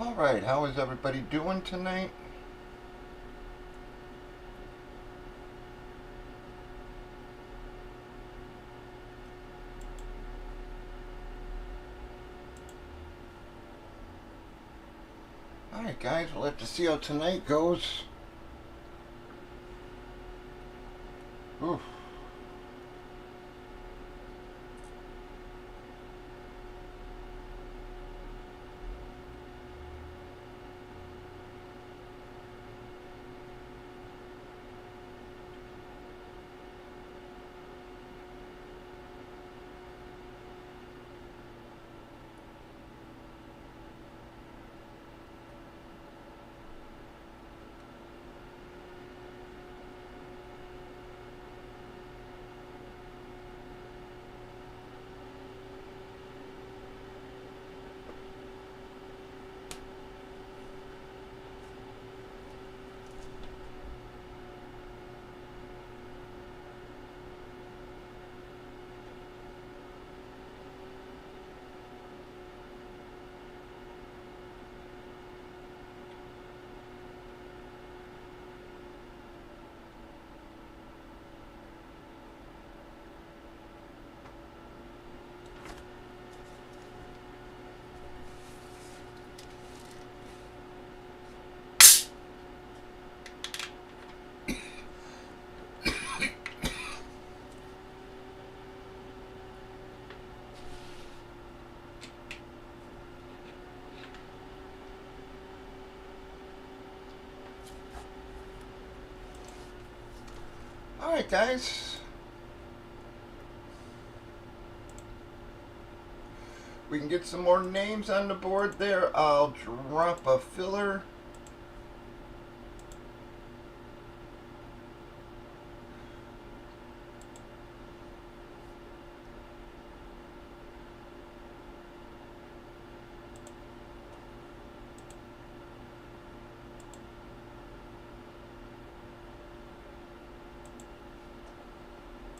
Alright, how is everybody doing tonight? Alright guys, we'll have to see how tonight goes. Oof. Alright guys. We can get some more names on the board there. I'll drop a filler.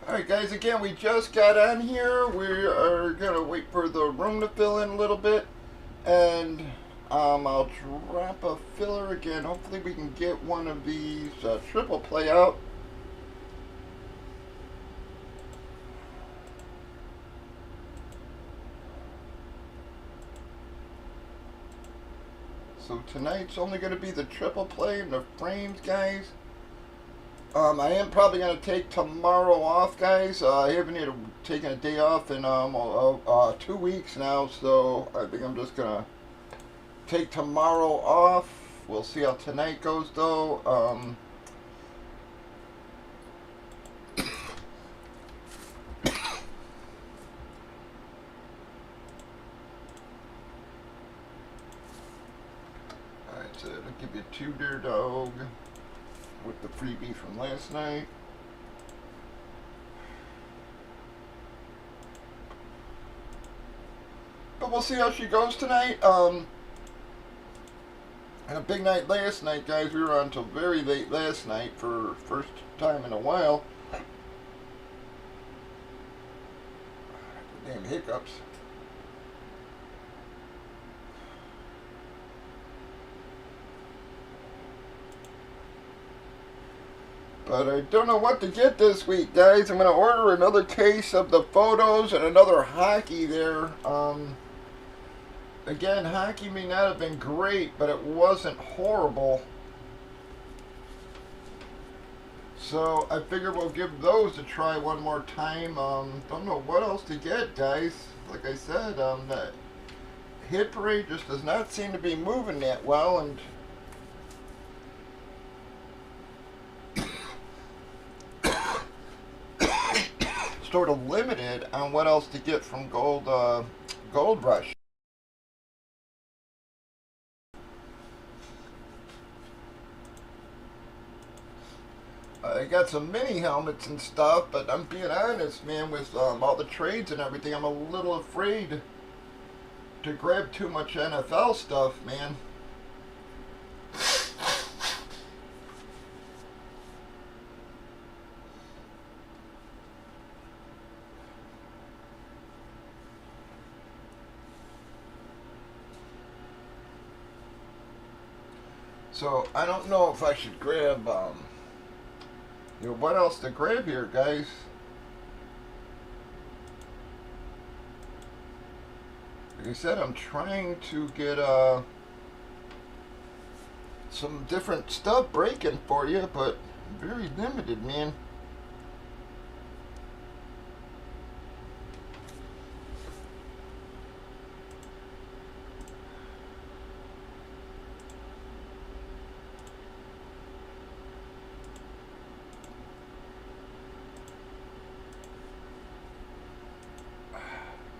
Alright guys, again, we just got on here. We are going to wait for the room to fill in a little bit. And I'll drop a filler again. Hopefully we can get one of these triple play out. So tonight's only going to be the triple play and the frames, guys. I am probably going to take tomorrow off, guys. I haven't taken a day off in 2 weeks now, so I think I'm just going to take tomorrow off. We'll see how tonight goes, though. Alright, so it'll give you 2 there, dog, with the freebie from last night. But we'll see how she goes tonight. And a big night last night, guys. We were on until very late last night for first time in a while. Damn hiccups. But I don't know what to get this week, guys. I'm going to order another case of the photos and another hockey there. Again, hockey may not have been great, but it wasn't horrible. So I figure we'll give those a try one more time. Don't know what else to get, guys. Like I said, that hit parade just does not seem to be moving that well, and sort of limited on what else to get from Gold Rush. I got some mini helmets and stuff, but I'm being honest, man, with all the trades and everything, I'm a little afraid to grab too much NFL stuff, man. So I don't know if I should grab, what else to grab here, guys? Like I said, I'm trying to get some different stuff breaking for you, but very limited, man.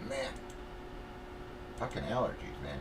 Man, fucking allergies, man.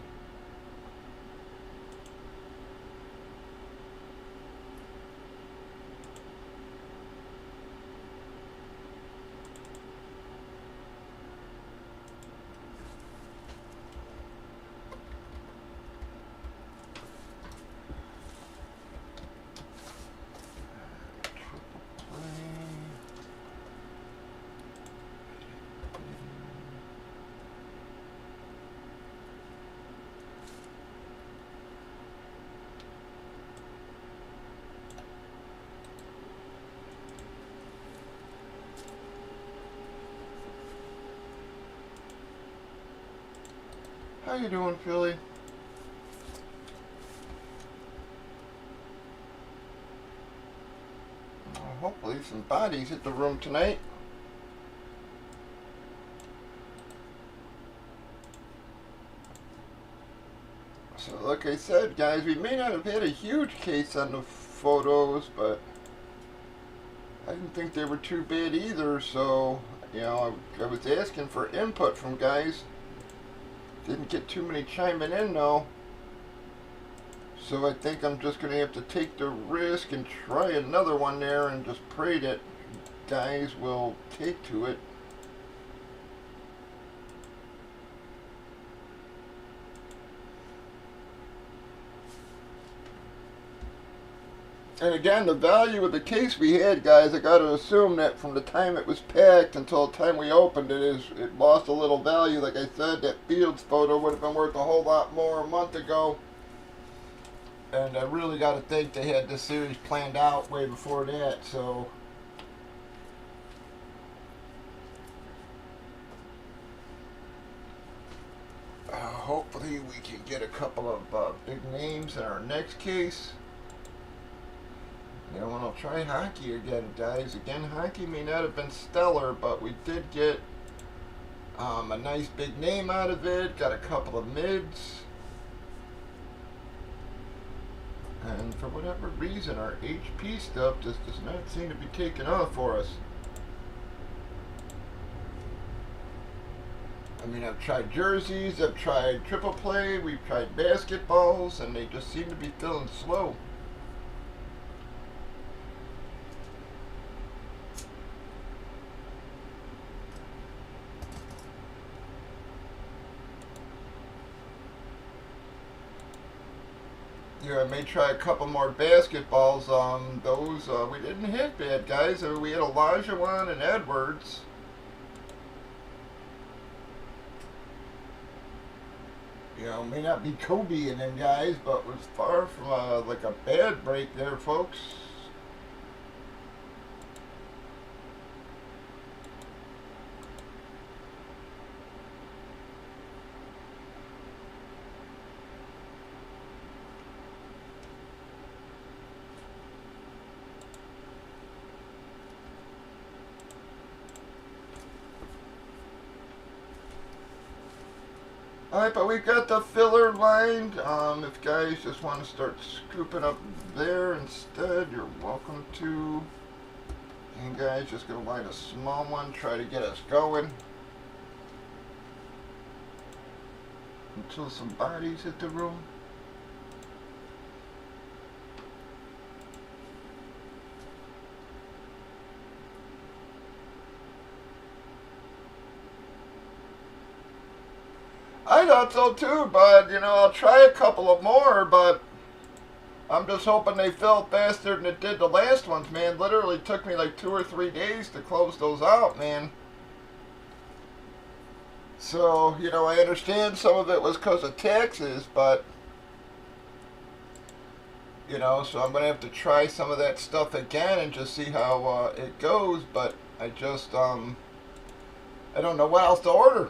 How you doing, Philly? Well, hopefully some bodies hit the room tonight. So like I said, guys, we may not have had a huge case on the photos, but I didn't think they were too bad either, so, I was asking for input from guys. Didn't get too many chiming in, though. So I think I'm just going to have to take the risk and try another one there and just pray that guys will take to it. And again, the value of the case we had, guys, I got to assume that from the time it was packed until the time we opened it lost a little value. Like I said, that Fields photo would have been worth a whole lot more a month ago. And I really got to think they had this series planned out way before that, so. Hopefully we can get a couple of big names in our next case. And I'll try hockey again, guys. Again, hockey may not have been stellar, but we did get a nice big name out of it. Got a couple of mids. And for whatever reason, our HP stuff just does not seem to be taking off for us. I mean, I've tried jerseys, I've tried triple play, we've tried basketballs, and they just seem to be feeling slow. I may try a couple more basketballs. Those we didn't hit bad, guys. We had Olajuwon and Edwards. May not be Kobe and them guys, but was far from like a bad break there, folks. Alright, but we've got the filler lined. If guys just want to start scooping up there instead, you're welcome to. And guys, just going to line a small one, try to get us going. Until some bodies hit the room. I thought so too, but I'll try a couple of more, but I'm just hoping they fill faster than it did the last ones, man. Literally took me like 2 or 3 days to close those out, man. So, I understand some of it was because of taxes, but You know, so I'm gonna have to try some of that stuff again and just see how it goes. But I just I don't know what else to order.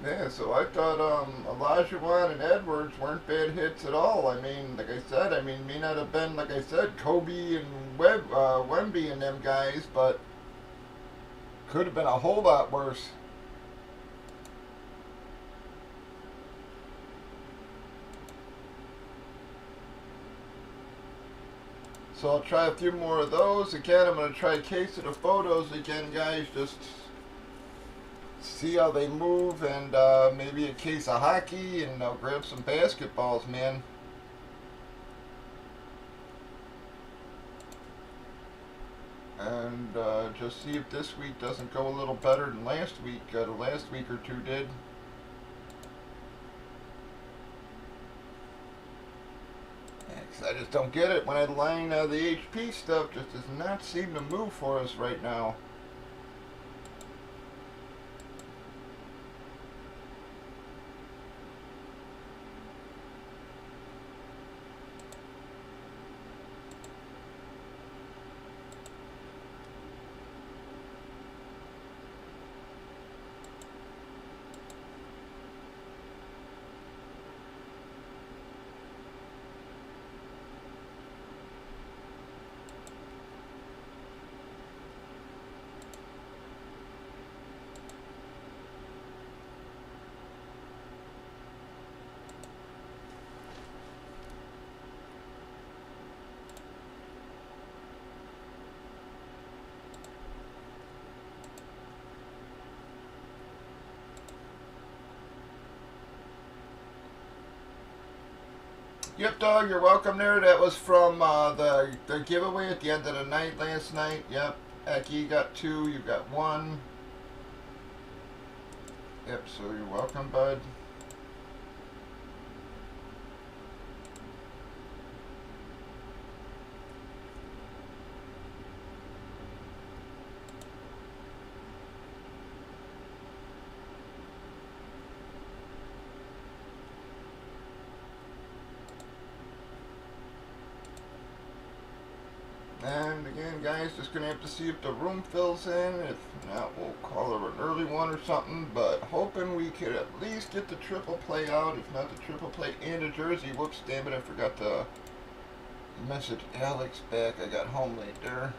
Yeah, so I thought Olajuwon and Edwards weren't bad hits at all. I mean, like I said, I mean, may not have been, like I said, Kobe and Wemby and them guys, but could have been a whole lot worse. So I'll try a few more of those. Again, I'm going to try a case of the photos again, guys, just see how they move, and maybe a case of hockey, and I'll grab some basketballs, man. And just see if this week doesn't go a little better than last week. The last week or two did. I just don't get it. When I line the HP stuff just does not seem to move for us right now. Yep, dog, you're welcome there. That was from the giveaway at the end of the night last night. Yep, Aki, you got 2, you got 1. Yep, so you're welcome, bud. And again, guys, just going to have to see if the room fills in. If not, we'll call it an early one or something. But hoping we could at least get the triple play out. If not the triple play and a jersey. Whoops, damn it, I forgot to message Alex back. I got home late there.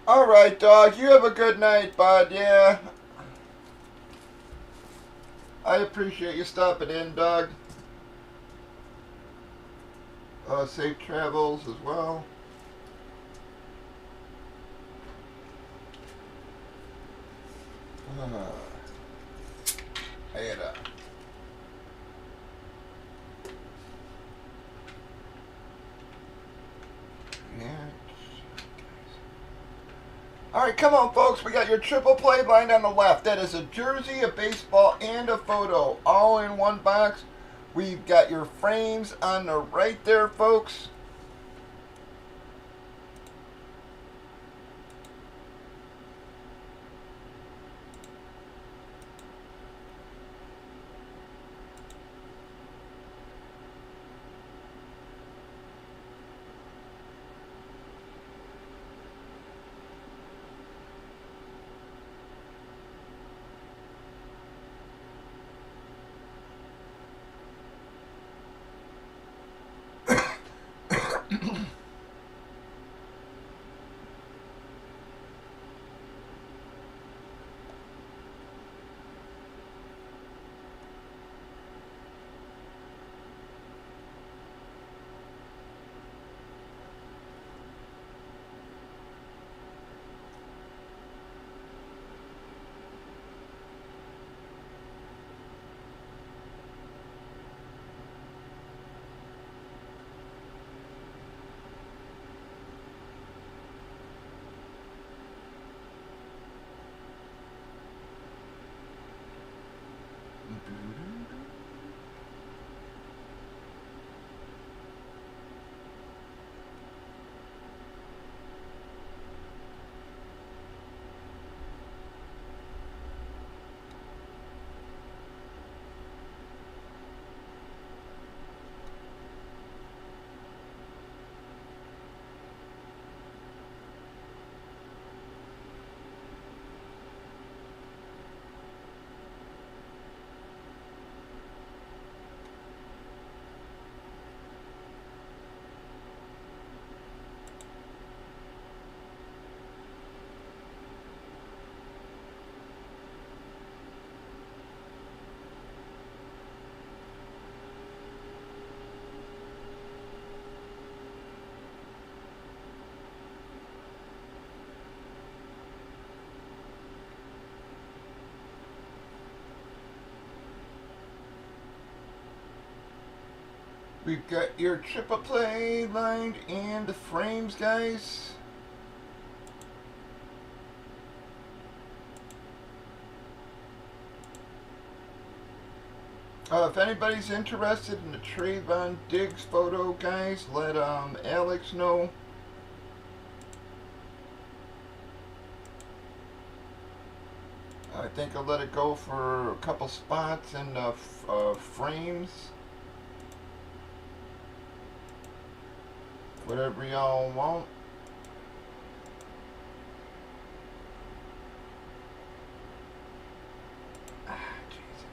Alright, dog. You have a good night, bud. Yeah. I appreciate you stopping in, dog. Safe travels as well. I had a... Alright, come on, folks. We got your triple play line on the left. That is a jersey, a baseball, and a photo, all in one box. We've got your frames on the right there, folks. We've got your triple play lined and the frames, guys. If anybody's interested in the Trayvon Diggs photo, guys, let Alex know. I think I'll let it go for a couple spots in the frames. Whatever y'all want. Ah, Jesus.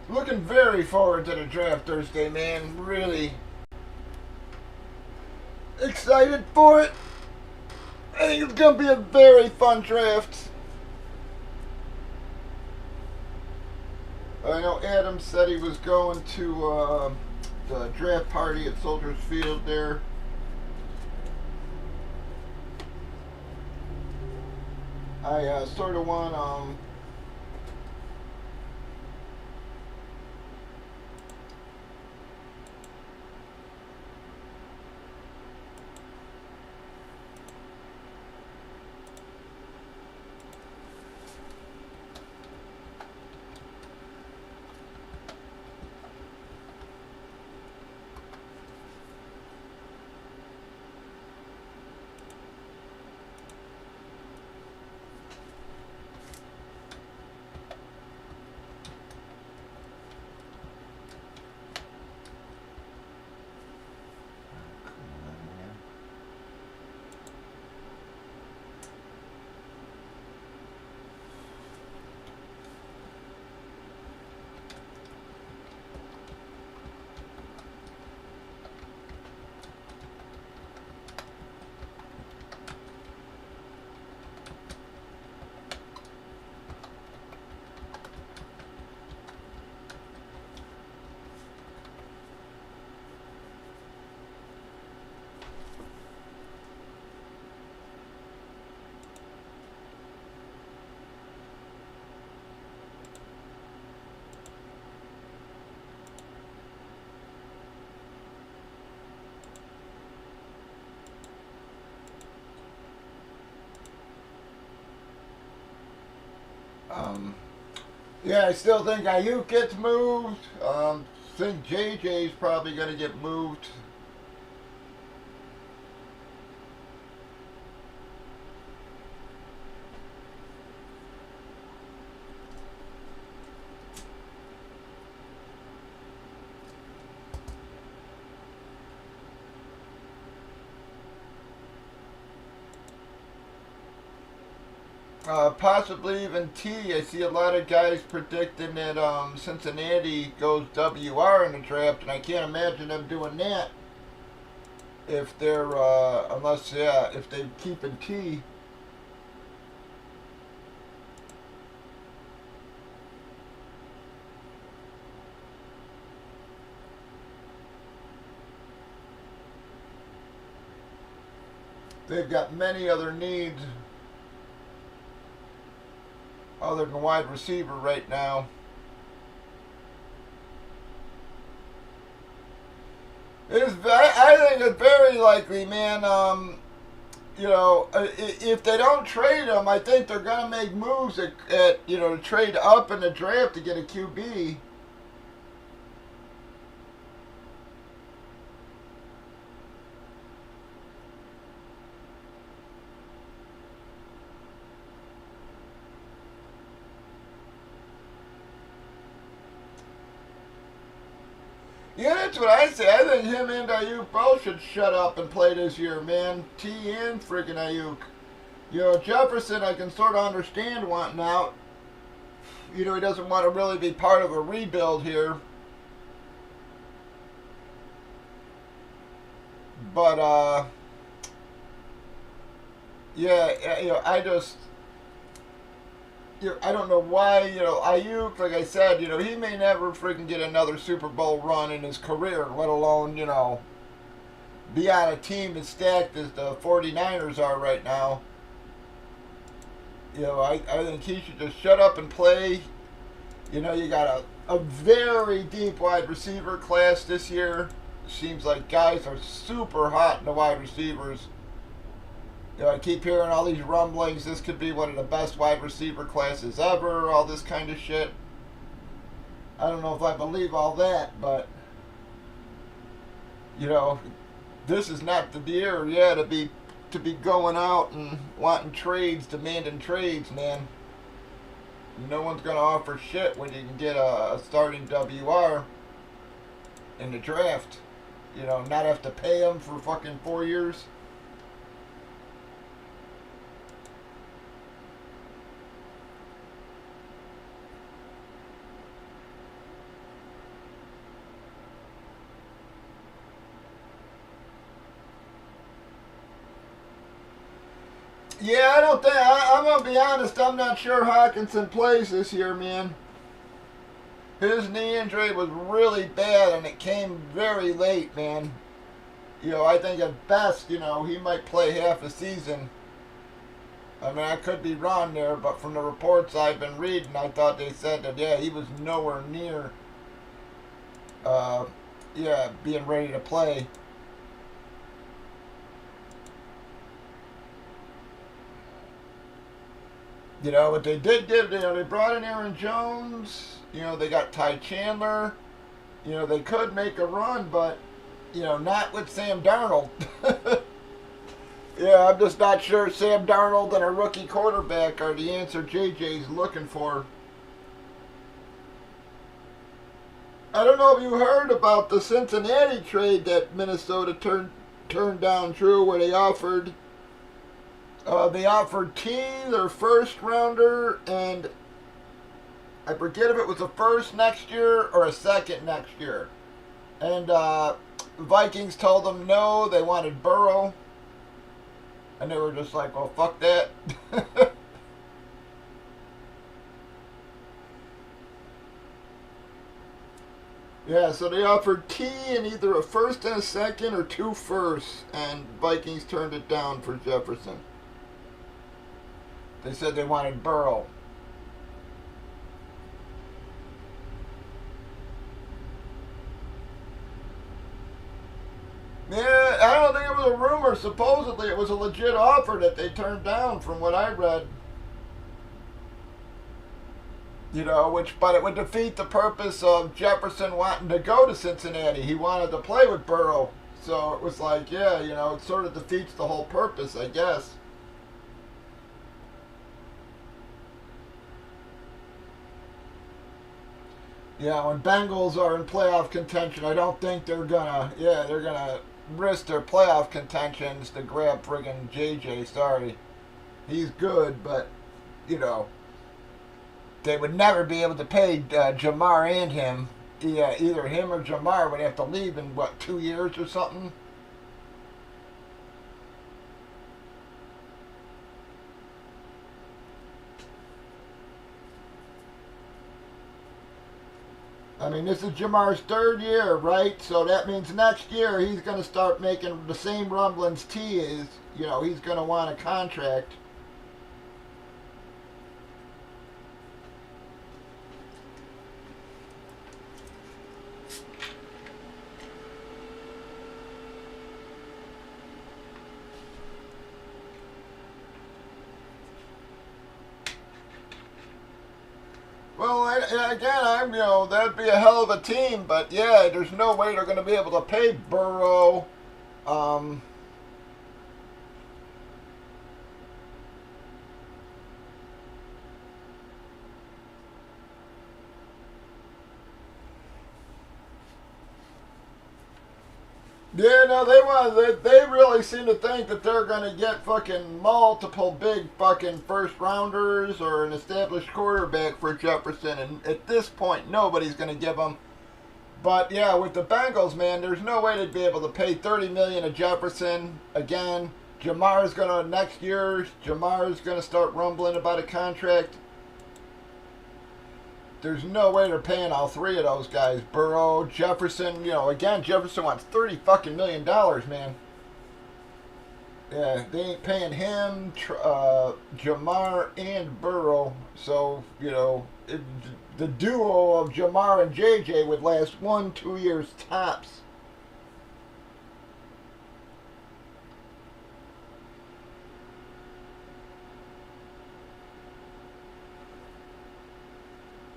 Looking very forward to the draft Thursday, man. Really excited for it. I think it's going to be a very fun draft. I know Adam said he was going to the draft party at Soldiers Field there. I sort of want Yeah, I still think Ayuk gets moved. Think JJ's probably going to get moved. Possibly even T. I see a lot of guys predicting that Cincinnati goes WR in the draft, and I can't imagine them doing that if they're if they keep in T. They've got many other needs other than wide receiver right now. I think it's very likely, man. If they don't trade him, I think they're gonna make moves to trade up in the draft to get a QB. Yeah, that's what I say. I think him and Ayuk both should shut up and play this year, man. T and freaking Ayuk. Jefferson, I can sort of understand wanting out. He doesn't want to really be part of a rebuild here. But, I don't know why, Ayuk, like I said, he may never freaking get another Super Bowl run in his career, let alone, be on a team as stacked as the 49ers are right now. I think he should just shut up and play. You got a very deep wide receiver class this year. Seems like guys are super hot in the wide receivers. I keep hearing all these rumblings. This could be one of the best wide receiver classes ever. All this kind of shit. I don't know if I believe all that, but this is not the year, to be going out and wanting trades, demanding trades, man. No one's gonna offer shit when you can get a starting WR in the draft. Not have to pay them for fucking 4 years. Yeah, I don't think. I'm going to be honest, I'm not sure Hawkinson plays this year, man. His knee injury was really bad, and it came very late, man. I think at best, he might play half a season. I mean, I could be wrong there, but from the reports I've been reading, I thought they said that, he was nowhere near, being ready to play. What they did give, they brought in Aaron Jones. They got Ty Chandler. They could make a run, but, not with Sam Darnold. Yeah, I'm just not sure Sam Darnold and a rookie quarterback are the answer JJ's looking for. I don't know if you heard about the Cincinnati trade that Minnesota turned down, Drew, where they offered T, their first rounder, and I forget if it was a first next year or a second next year. And Vikings told them no, they wanted Burrow. And they were just like, well, fuck that. Yeah, so they offered T and either a first and a second or 2 firsts, and Vikings turned it down for Jefferson. They said they wanted Burrow. Yeah, I don't think it was a rumor. Supposedly it was a legit offer that they turned down from what I read. You know, but it would defeat the purpose of Jefferson wanting to go to Cincinnati. He wanted to play with Burrow. So it was like, yeah, you know, it sort of defeats the whole purpose, I guess. Yeah, when Bengals are in playoff contention, I don't think they're gonna risk their playoff contentions to grab friggin' JJ. Sorry. He's good, but, you know, they would never be able to pay Jamar and him. Yeah, either him or Jamar would have to leave in, what, 2 years or something? I mean, this is Jamar's third year, right? So that means next year he's going to start making the same rumblings T is. You know, he's going to want a contract. Well, you know, that'd be a hell of a team, but yeah, there's no way they're going to be able to pay Burrow. Um, Yeah, no, they really seem to think that they're gonna get fucking multiple big fucking first rounders or an established quarterback for Jefferson, and at this point, nobody's gonna give them. But yeah, with the Bengals, man, there's no way they'd be able to pay 30 million to Jefferson again. Next year. Jamar's gonna start rumbling about a contract. There's no way they're paying all three of those guys. Burrow, Jefferson, you know, again, Jefferson wants 30 fucking $1 million, man. Yeah, they ain't paying him, Jamar, and Burrow. So, you know, the duo of Jamar and JJ would last 1-2 years tops.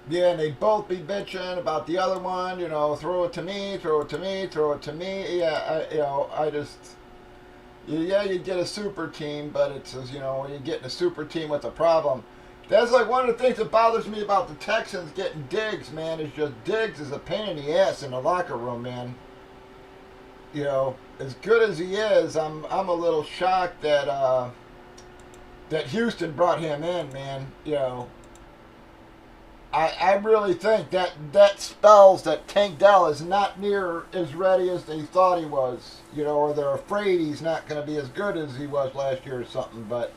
Yeah, and they'd both be bitching about the other one, you know, throw it to me, throw it to me, throw it to me. Yeah, you know, yeah, you'd get a super team, but it's, you know, when you're getting a super team with a problem. That's like one of the things that bothers me about the Texans getting Diggs, man, is just Diggs is a pain in the ass in the locker room, man. You know, as good as he is, I'm a little shocked that Houston brought him in, man. You know, I really think that spells that Tank Dell is not near as ready as they thought he was. You know, or they're afraid he's not going to be as good as he was last year or something. But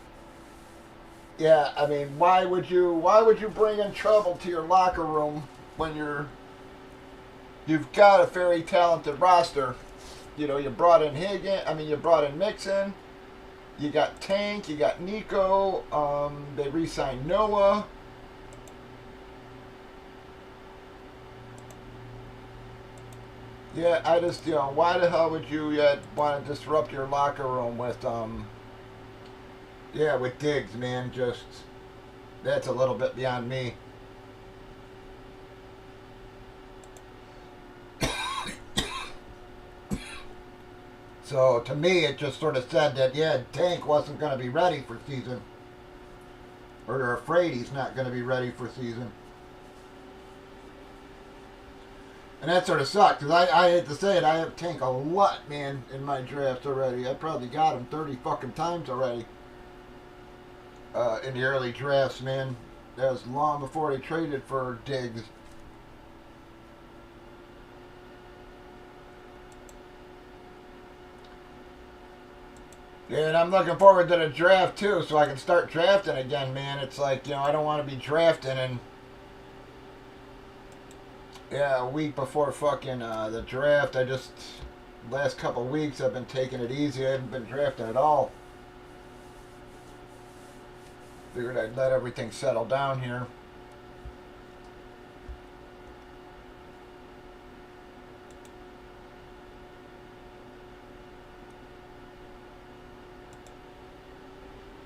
yeah, I mean, why would you bring in trouble to your locker room when you've got a very talented roster? You know, you brought in you brought in Mixon. You got Tank. You got Nico. They re-signed Noah. Yeah, I just, you know, why the hell would you want to disrupt your locker room with, yeah, with Diggs, man? Just, that's a little bit beyond me. So to me, it just sort of said that, yeah, Tank wasn't going to be ready for season. Or they're afraid he's not going to be ready for season. And that sort of sucked, because I hate to say it, I have Tank a lot, man, in my drafts already. I probably got him 30 fucking times already. In the early drafts, man. That was long before they traded for Diggs. Yeah, and I'm looking forward to the draft, too, so I can start drafting again, man. It's like, you know, I don't want to be drafting and yeah, a week before fucking the draft. Last couple weeks I've been taking it easy. I haven't been drafting at all. Figured I'd let everything settle down here.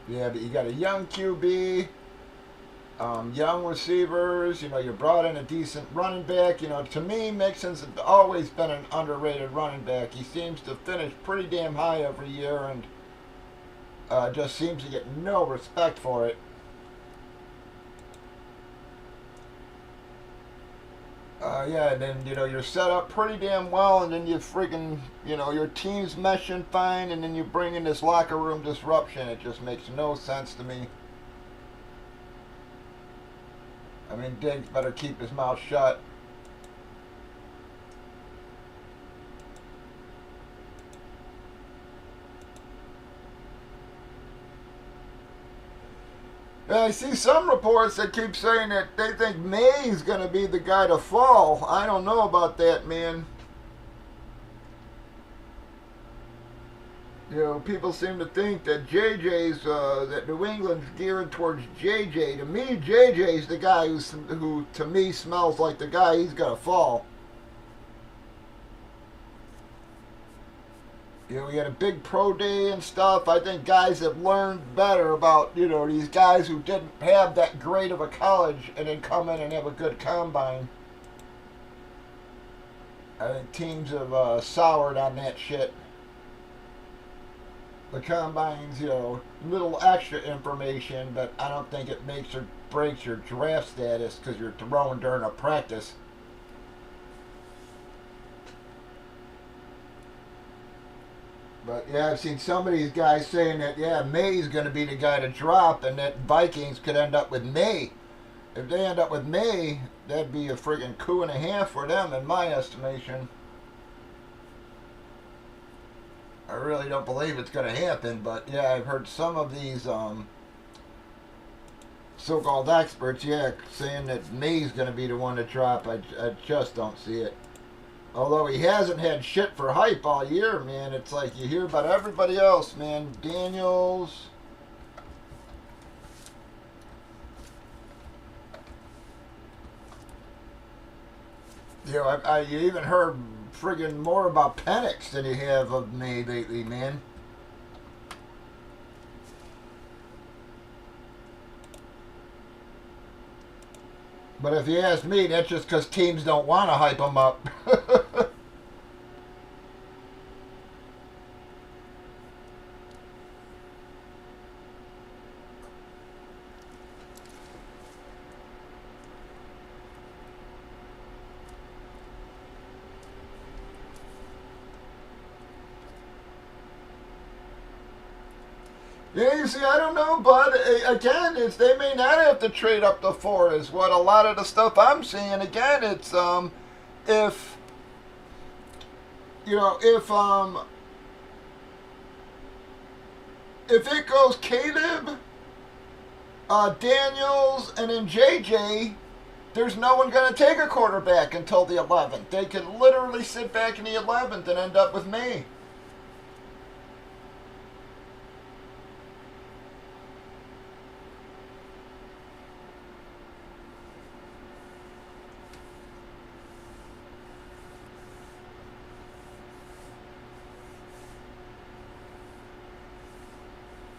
Yeah, but you got a young QB. Young receivers. You know, you brought in a decent running back. You know, to me, Mixon's always been an underrated running back. He seems to finish pretty damn high every year and just seems to get no respect for it. Yeah, and then you know you're set up pretty damn well, and then you freaking your team's meshing fine, and then you bring in this locker room disruption. It just makes no sense to me. I mean, Diggs better keep his mouth shut. Yeah, I see some reports that keep saying that they think May's going to be the guy to fall. I don't know about that, man. You know, people seem to think that that New England's gearing towards JJ. To me, JJ's the guy who to me smells like the guy he's gonna fall. You know, we had a big pro day and stuff. I think guys have learned better about, these guys who didn't have that great of a college and then come in and have a good combine. I think teams have soured on that shit. The combine's, little extra information, but I don't think it makes or breaks your draft status because you're throwing during a practice. But yeah, I've seen some of these guys saying that, yeah, May's going to be the guy to drop and that Vikings could end up with May. If they end up with May, that'd be a friggin' coup and a half for them in my estimation. I really don't believe it's going to happen, but yeah, I've heard some of these so-called experts, yeah, saying that May's going to be the one to drop. I just don't see it. Although he hasn't had shit for hype all year, man. It's like you hear about everybody else, man. Daniels. You even heard friggin' more about Penix than you have of May lately, man. But if you ask me, that's just because teams don't want to hype him up. Yeah, you see, I don't know, bud. Again, they may not have to trade up to four. Is what a lot of the stuff I'm seeing. Again, it's if if it goes Caleb, Daniels, and then JJ, there's no one going to take a quarterback until the 11th. They could literally sit back in the 11th and end up with me.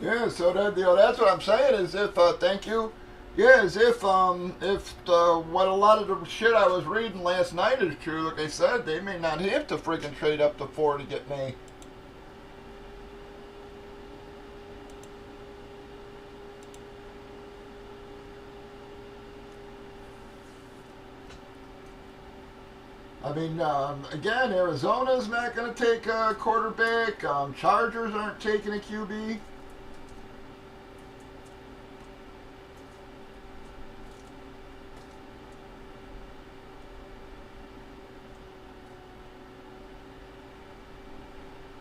Yeah, so that's what I'm saying. Is if thank you. Yeah, as if what a lot of the shit I was reading last night is true. Like I said, they may not have to freaking trade up to four to get me. I mean, again, Arizona's not going to take a quarterback. Chargers aren't taking a QB.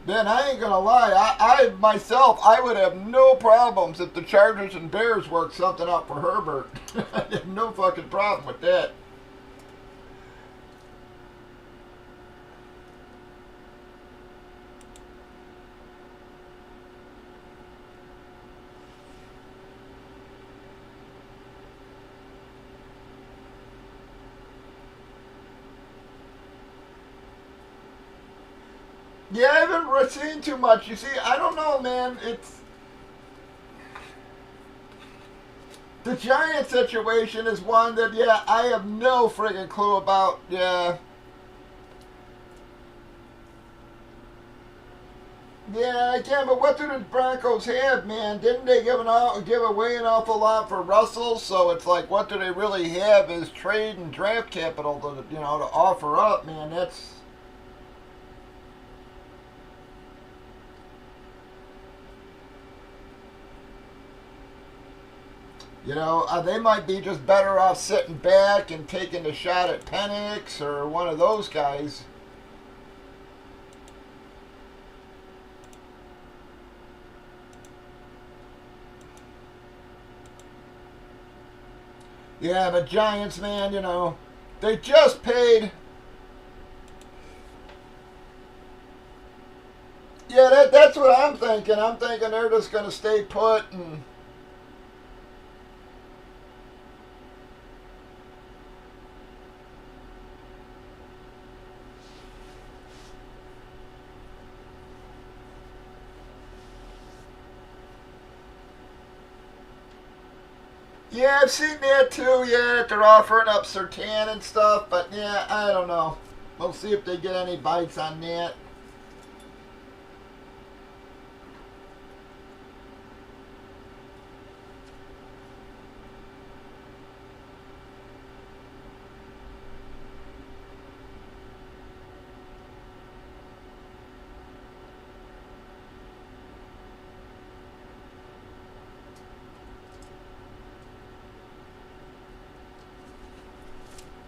Man, I ain't gonna lie. I myself, I would have no problems if the Chargers and Bears worked something out for Herbert. I have no fucking problem with that. Yeah, I haven't seen too much. You see, I don't know, man. The Giant situation is one that, yeah, I have no friggin' clue about. Yeah. Yeah, again, but what do the Broncos have, man? Didn't they give away an awful lot for Russell? So it's like, what do they really have is trade and draft capital to, to offer up, man? That's, they might be just better off sitting back and taking a shot at Penix or one of those guys. Yeah, but Giants, man, they just paid. Yeah, that's what I'm thinking. I'm thinking they're just going to stay put and. Yeah, I've seen that too. Yeah, they're offering up Sertan and stuff, but yeah, I don't know. We'll see if they get any bites on that.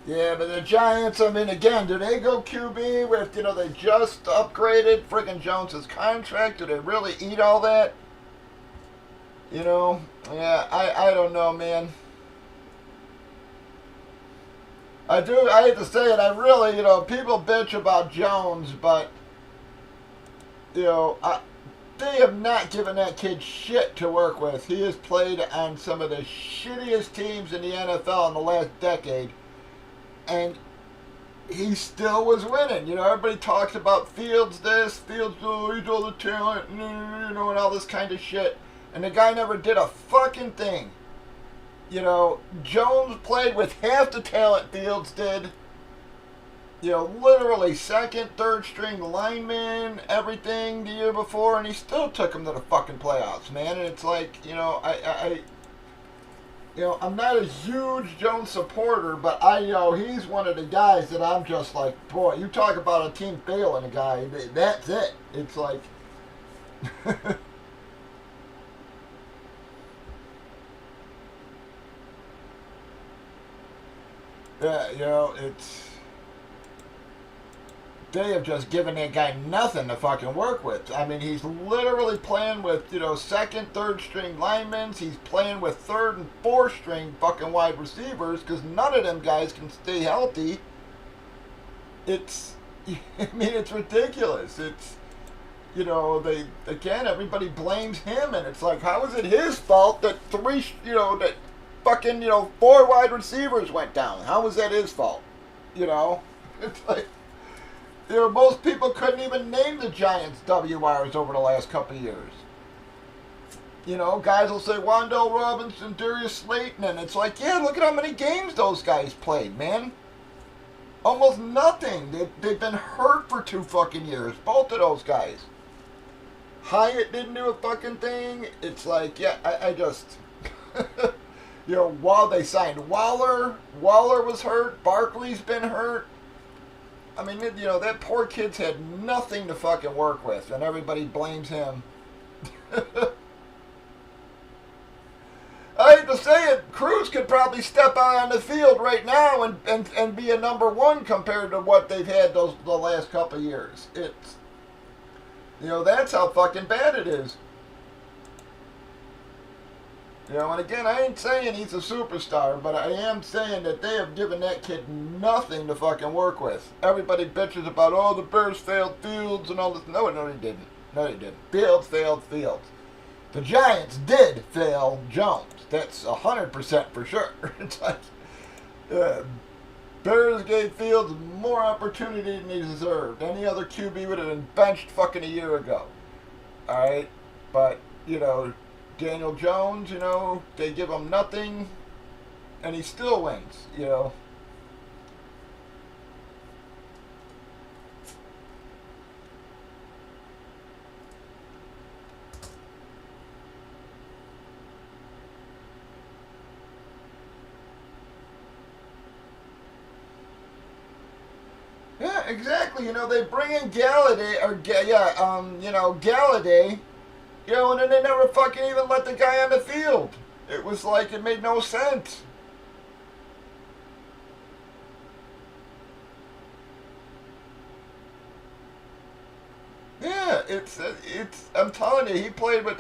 Yeah, but the Giants, I mean, again, do they go QB with, they just upgraded friggin' Jones's contract? Do they really eat all that? Yeah, I don't know, man. I hate to say it, I really, people bitch about Jones, but, they have not given that kid shit to work with. He has played on some of the shittiest teams in the NFL in the last decade. And he still was winning. Everybody talks about Fields this, Fields, oh, he's all the talent, and all this kind of shit. And the guy never did a fucking thing. Jones played with half the talent Fields did. Literally second, third string lineman, everything the year before, and he still took him to the fucking playoffs, man. And it's like, I'm not a huge Jones supporter, but I know he's one of the guys that I'm just like, boy, you talk about a team failing a guy, that's it. It's like, yeah, they have just given that guy nothing to fucking work with. I mean, he's literally playing with, second, third string linemen. He's playing with third and fourth string fucking wide receivers because none of them guys can stay healthy. It's, I mean, it's ridiculous. It's, everybody blames him, and it's like, how is it his fault that that fucking, four wide receivers went down? How was that his fault? It's like, most people couldn't even name the Giants' WRs over the last couple of years. Guys will say Wandell Robinson, Darius Slayton, and it's like, yeah, look at how many games those guys played, man. Almost nothing. They've been hurt for 2 fucking years, both of those guys. Hyatt didn't do a fucking thing. It's like, yeah, I just... while they signed Waller was hurt, Barkley's been hurt. I mean, that poor kid's had nothing to fucking work with, and everybody blames him. I hate to say it, Cruz could probably step out on the field right now and be a number one compared to what they've had the last couple of years. It's, that's how fucking bad it is. And again, I ain't saying he's a superstar, but I am saying that they have given that kid nothing to fucking work with. Everybody bitches about, oh, the Bears failed Fields and all this. No, they didn't. No, they didn't. Fields failed Fields. The Giants did fail Jones. That's 100% for sure. It's like, Bears gave Fields more opportunity than he deserved. Any other QB would have been benched fucking a year ago. Alright? But, Daniel Jones, you know, they give him nothing, and he still wins, you know. Yeah, exactly. You know, they bring in Galladay, or you know, Galladay, you know, and then they never fucking even let the guy on the field. It was like it made no sense. Yeah, it's. I'm telling you, he played with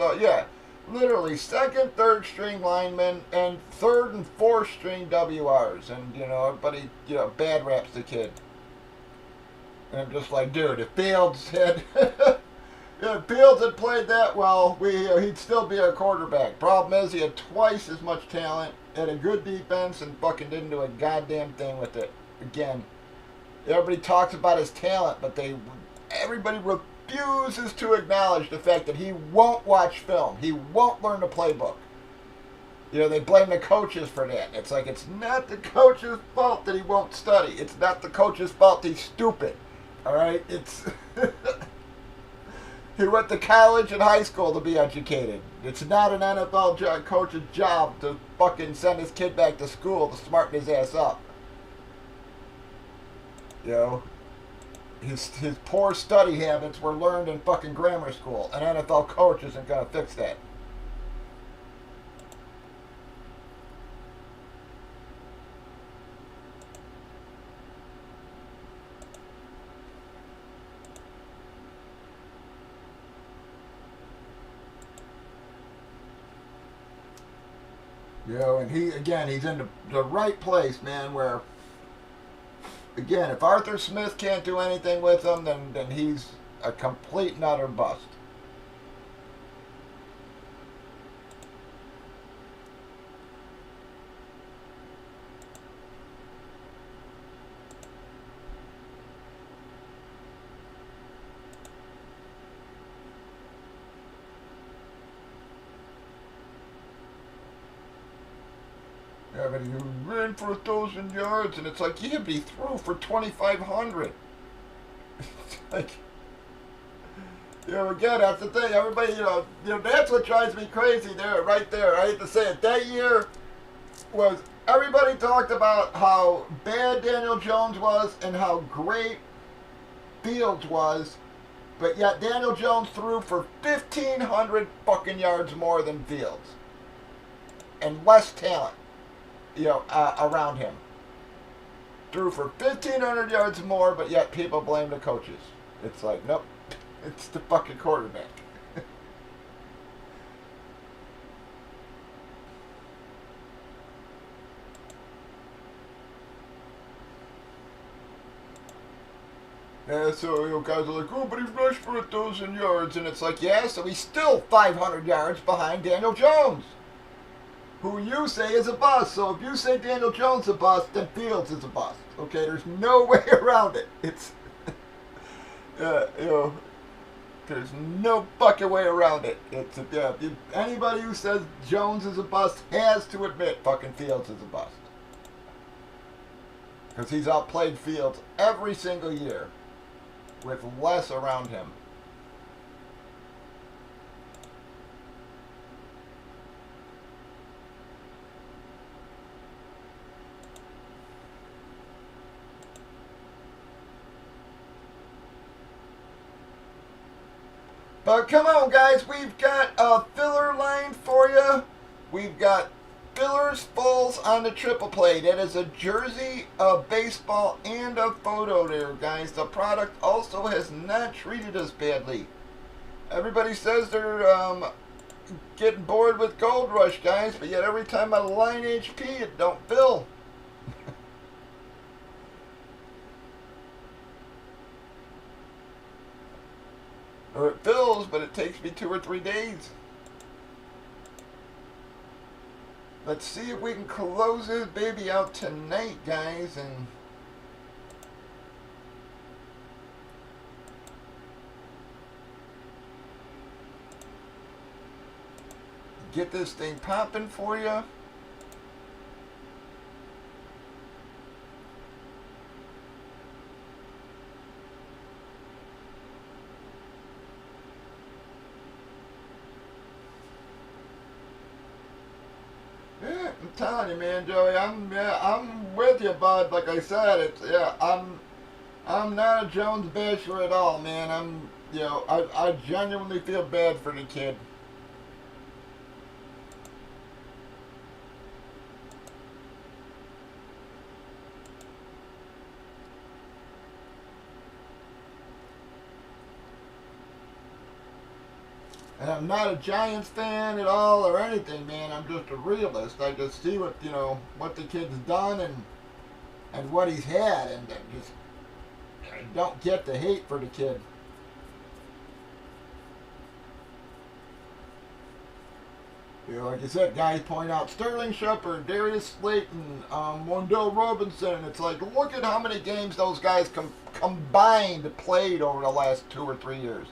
literally second, third string linemen and third and fourth string WRs, and you know, everybody, you know, bad raps the kid. And I'm just like, dude, if Fields had, if Fields had played that well, he'd still be our quarterback. Problem is, he had twice as much talent, had a good defense, and fucking didn't do a goddamn thing with it. Again, everybody talks about his talent, but everybody refuses to acknowledge the fact that he won't watch film. He won't learn the playbook. You know, they blame the coaches for that. It's like, it's not the coach's fault that he won't study. It's not the coach's fault he's stupid. All right? It's... He went to college and high school to be educated. It's not an NFL coach's job to fucking send his kid back to school to smarten his ass up. You know? His poor study habits were learned in fucking grammar school. An NFL coach isn't going to fix that. You know, and he's in the right place, man, where, again, if Arthur Smith can't do anything with him, then he's a complete and utter bust. Yeah, but he ran for 1,000 yards, and it's like, yeah, but he threw for 2,500. It's like, you know, again, that's the thing. Everybody, that's what drives me crazy there, right there. I hate to say it. That year was, everybody talked about how bad Daniel Jones was and how great Fields was, but yet Daniel Jones threw for 1,500 fucking yards more than Fields. And less talent, around him. Threw for 1,500 yards more, but yet people blame the coaches. It's like, nope, it's the fucking quarterback. Yeah, so guys are like, oh, but he rushed for 1,000 yards, and it's like, yeah, so he's still 500 yards behind Daniel Jones, who you say is a bust. So if you say Daniel Jones is a bust, then Fields is a bust. Okay, there's no way around it. It's, there's no fucking way around it. It's anybody who says Jones is a bust has to admit fucking Fields is a bust, because he's outplayed Fields every single year with less around him. But come on, guys, we've got a filler line for you. We've got fillers fulls on the triple play. That is a jersey, a baseball, and a photo there, guys. The product also has not treated us badly. Everybody says they're getting bored with Gold Rush, guys, but yet every time I line HP, it don't fill. Or it fills, but it takes me 2 or 3 days. Let's see if we can close this baby out tonight, guys, and get this thing popping for you. Yeah, I'm telling you, man, Joey. I'm with you, bud. Like I said, it's I'm not a Jones basher at all, man. I genuinely feel bad for the kid. And I'm not a Giants fan at all or anything, man. I'm just a realist. I just see what the kid's done and what he's had, and I don't get the hate for the kid. Like you said, guys point out Sterling Shepard, Darius Slayton, Wendell Robinson. It's like, look at how many games those guys combined played over the last 2 or 3 years.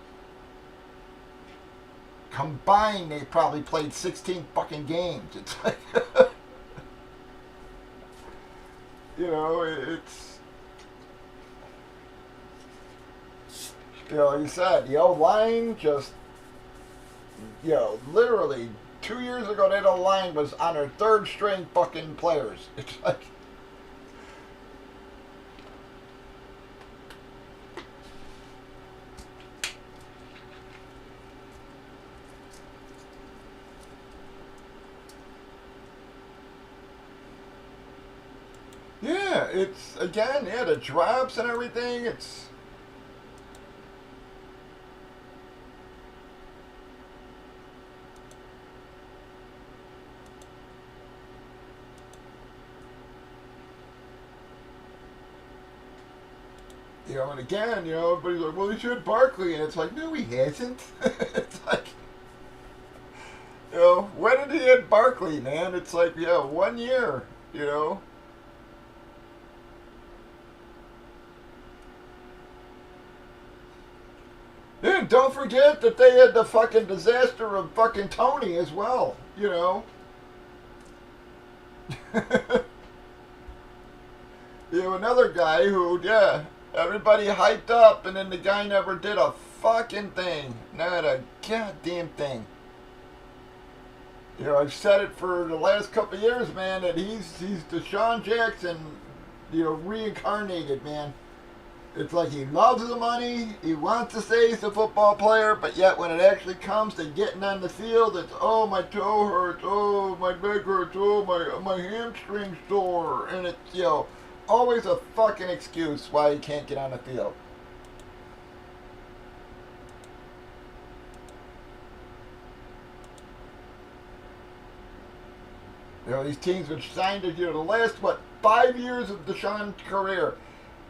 Combined, they probably played 16 fucking games. It's like, it's, like you said, the old line just, literally 2 years ago, that old line was on their third string fucking players. It's like, yeah, it's again, yeah, the drops and everything. It's and again, everybody's like, well, he should Barkley, and it's like, no, he hasn't. It's like, when did he hit Barkley, man? It's like, 1 year, you know. Dude, don't forget that they had the fucking disaster of fucking Tony as well, another guy who, everybody hyped up, and then the guy never did a fucking thing. Not a goddamn thing. I've said it for the last couple of years, man, that he's Deshaun Jackson, reincarnated, man. It's like he loves the money, he wants to say he's a football player, but yet when it actually comes to getting on the field, it's, oh, my toe hurts, oh, my back hurts, oh, my hamstring's sore, and it's, always a fucking excuse why he can't get on the field. These teams would sign to, the last, 5 years of Deshaun's career,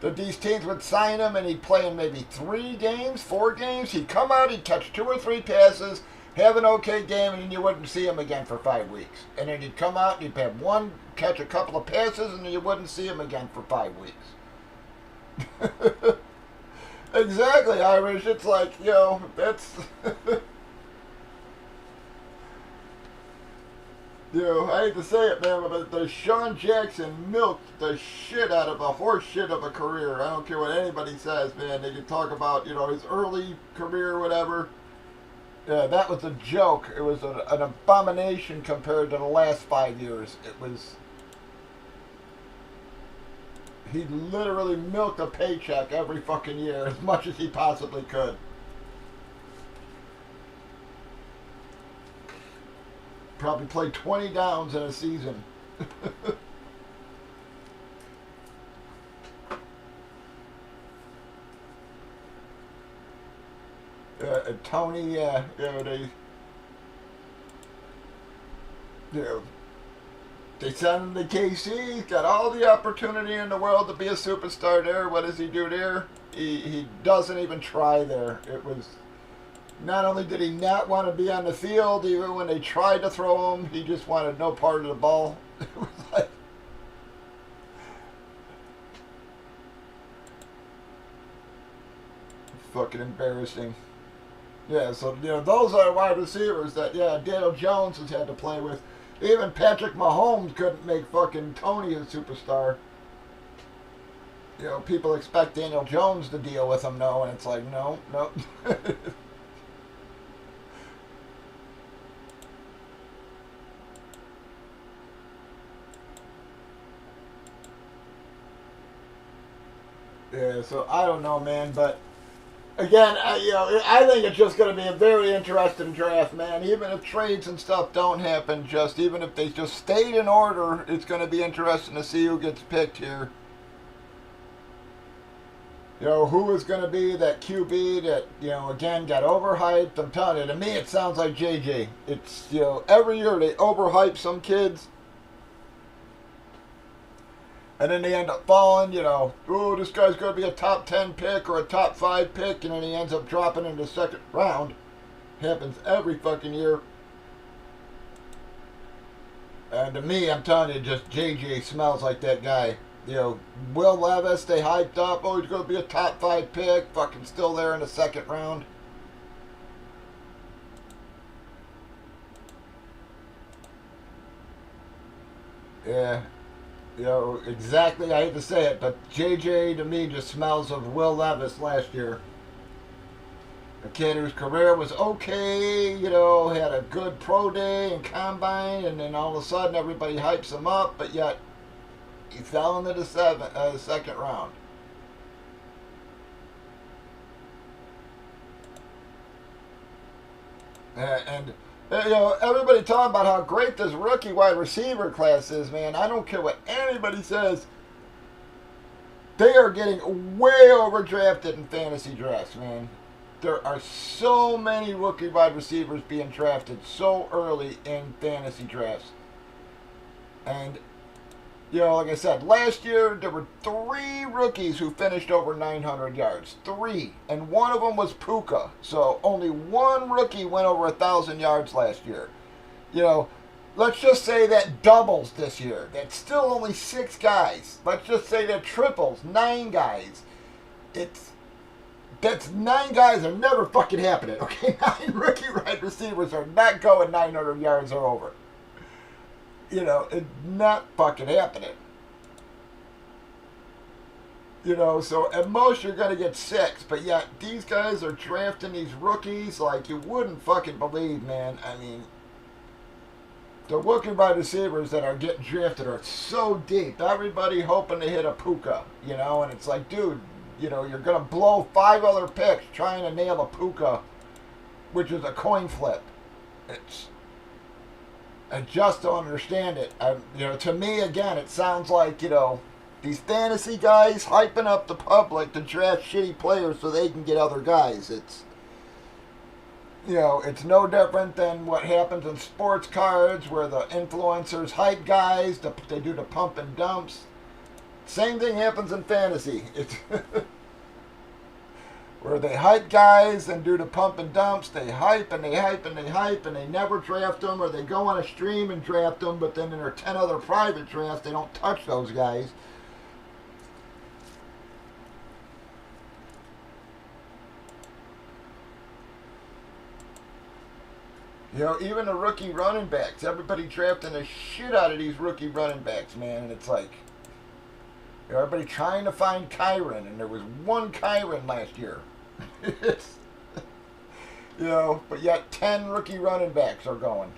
that these teams would sign him and he'd play in maybe 3 games, 4 games. He'd come out, he'd catch 2 or 3 passes, have an okay game, and then you wouldn't see him again for 5 weeks. And then he'd come out and he'd have catch a couple of passes, and you wouldn't see him again for 5 weeks. Exactly, Irish. It's like, that's... I hate to say it, man, but Deshaun Jackson milked the shit out of a horse shit of a career. I don't care what anybody says, man. They can talk about, his early career or whatever. Yeah, that was a joke. It was an abomination compared to the last 5 years. It was... He literally milked a paycheck every fucking year as much as he possibly could. Probably played 20 downs in a season. Tony, they sent him to KC. He's got all the opportunity in the world to be a superstar there. What does he do there? He doesn't even try there. It was... Not only did he not want to be on the field, even when they tried to throw him, he just wanted no part of the ball. It was like... Fucking embarrassing. Yeah, so those are wide receivers that Daniel Jones has had to play with. Even Patrick Mahomes couldn't make fucking Tony a superstar. People expect Daniel Jones to deal with him now, and it's like no, no. Yeah, so I don't know, man, but again, I think it's just going to be a very interesting draft, man. Even if trades and stuff don't happen, just even if they just stayed in order, it's going to be interesting to see who gets picked here. Who is going to be that QB that, again, got overhyped. I'm telling you, to me, it sounds like JJ. It's, every year they overhype some kids, and then they end up falling, oh, this guy's going to be a top 10 pick or a top 5 pick, and then he ends up dropping in the second round. Happens every fucking year. And to me, I'm telling you, just JJ smells like that guy. Will Levis, they hyped up, oh, he's going to be a top 5 pick, fucking still there in the second round. Yeah. Exactly. I hate to say it, but JJ to me just smells of Will Levis last year. A kid whose career was okay, had a good pro day and combine, and then all of a sudden everybody hypes him up, but yet he fell into the second round. And everybody talking about how great this rookie wide receiver class is, man. I don't care what anybody says. They are getting way overdrafted in fantasy drafts, man. There are so many rookie wide receivers being drafted so early in fantasy drafts. And, like I said, last year there were 3 rookies who finished over 900 yards. 3. And one of them was Puka. So only one rookie went over 1,000 yards last year. Let's just say that doubles this year. That's still only 6 guys. Let's just say that triples, 9 guys. That's 9 guys are never fucking happening, okay? 9 rookie wide receivers are not going 900 yards or over. It's not fucking happening. So at most you're going to get 6, but yet these guys are drafting these rookies like you wouldn't fucking believe, man. I mean, the rookie wide receivers that are getting drafted are so deep. Everybody hoping to hit a Puka, and it's like, dude, you're going to blow 5 other picks trying to nail a Puka, which is a coin flip. I just don't understand it. To me, again, it sounds like, these fantasy guys hyping up the public to draft shitty players so they can get other guys. It's no different than what happens in sports cards where the influencers hype guys, they do the pump and dumps. Same thing happens in fantasy. It's where they hype guys and do the pump and dumps. They hype and they hype and they hype and they never draft them, or they go on a stream and draft them, but then in their 10 other private drafts, they don't touch those guys. Even the rookie running backs, everybody drafting the shit out of these rookie running backs, man. And it's like, everybody trying to find Kyron, and there was one Kyron last year. But yet 10 rookie running backs are going.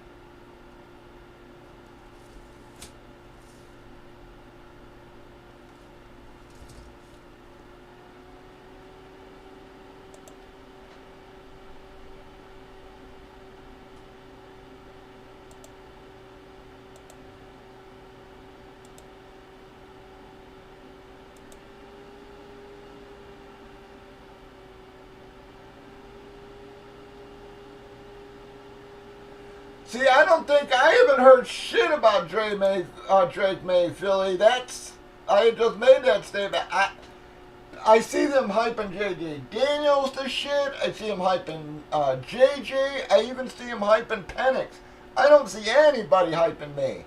See, I don't think I haven't heard shit about Drake May, Philly. I just made that statement. I see them hyping JJ Daniels to shit. I see them hyping JJ. I even see them hyping Penix. I don't see anybody hyping me.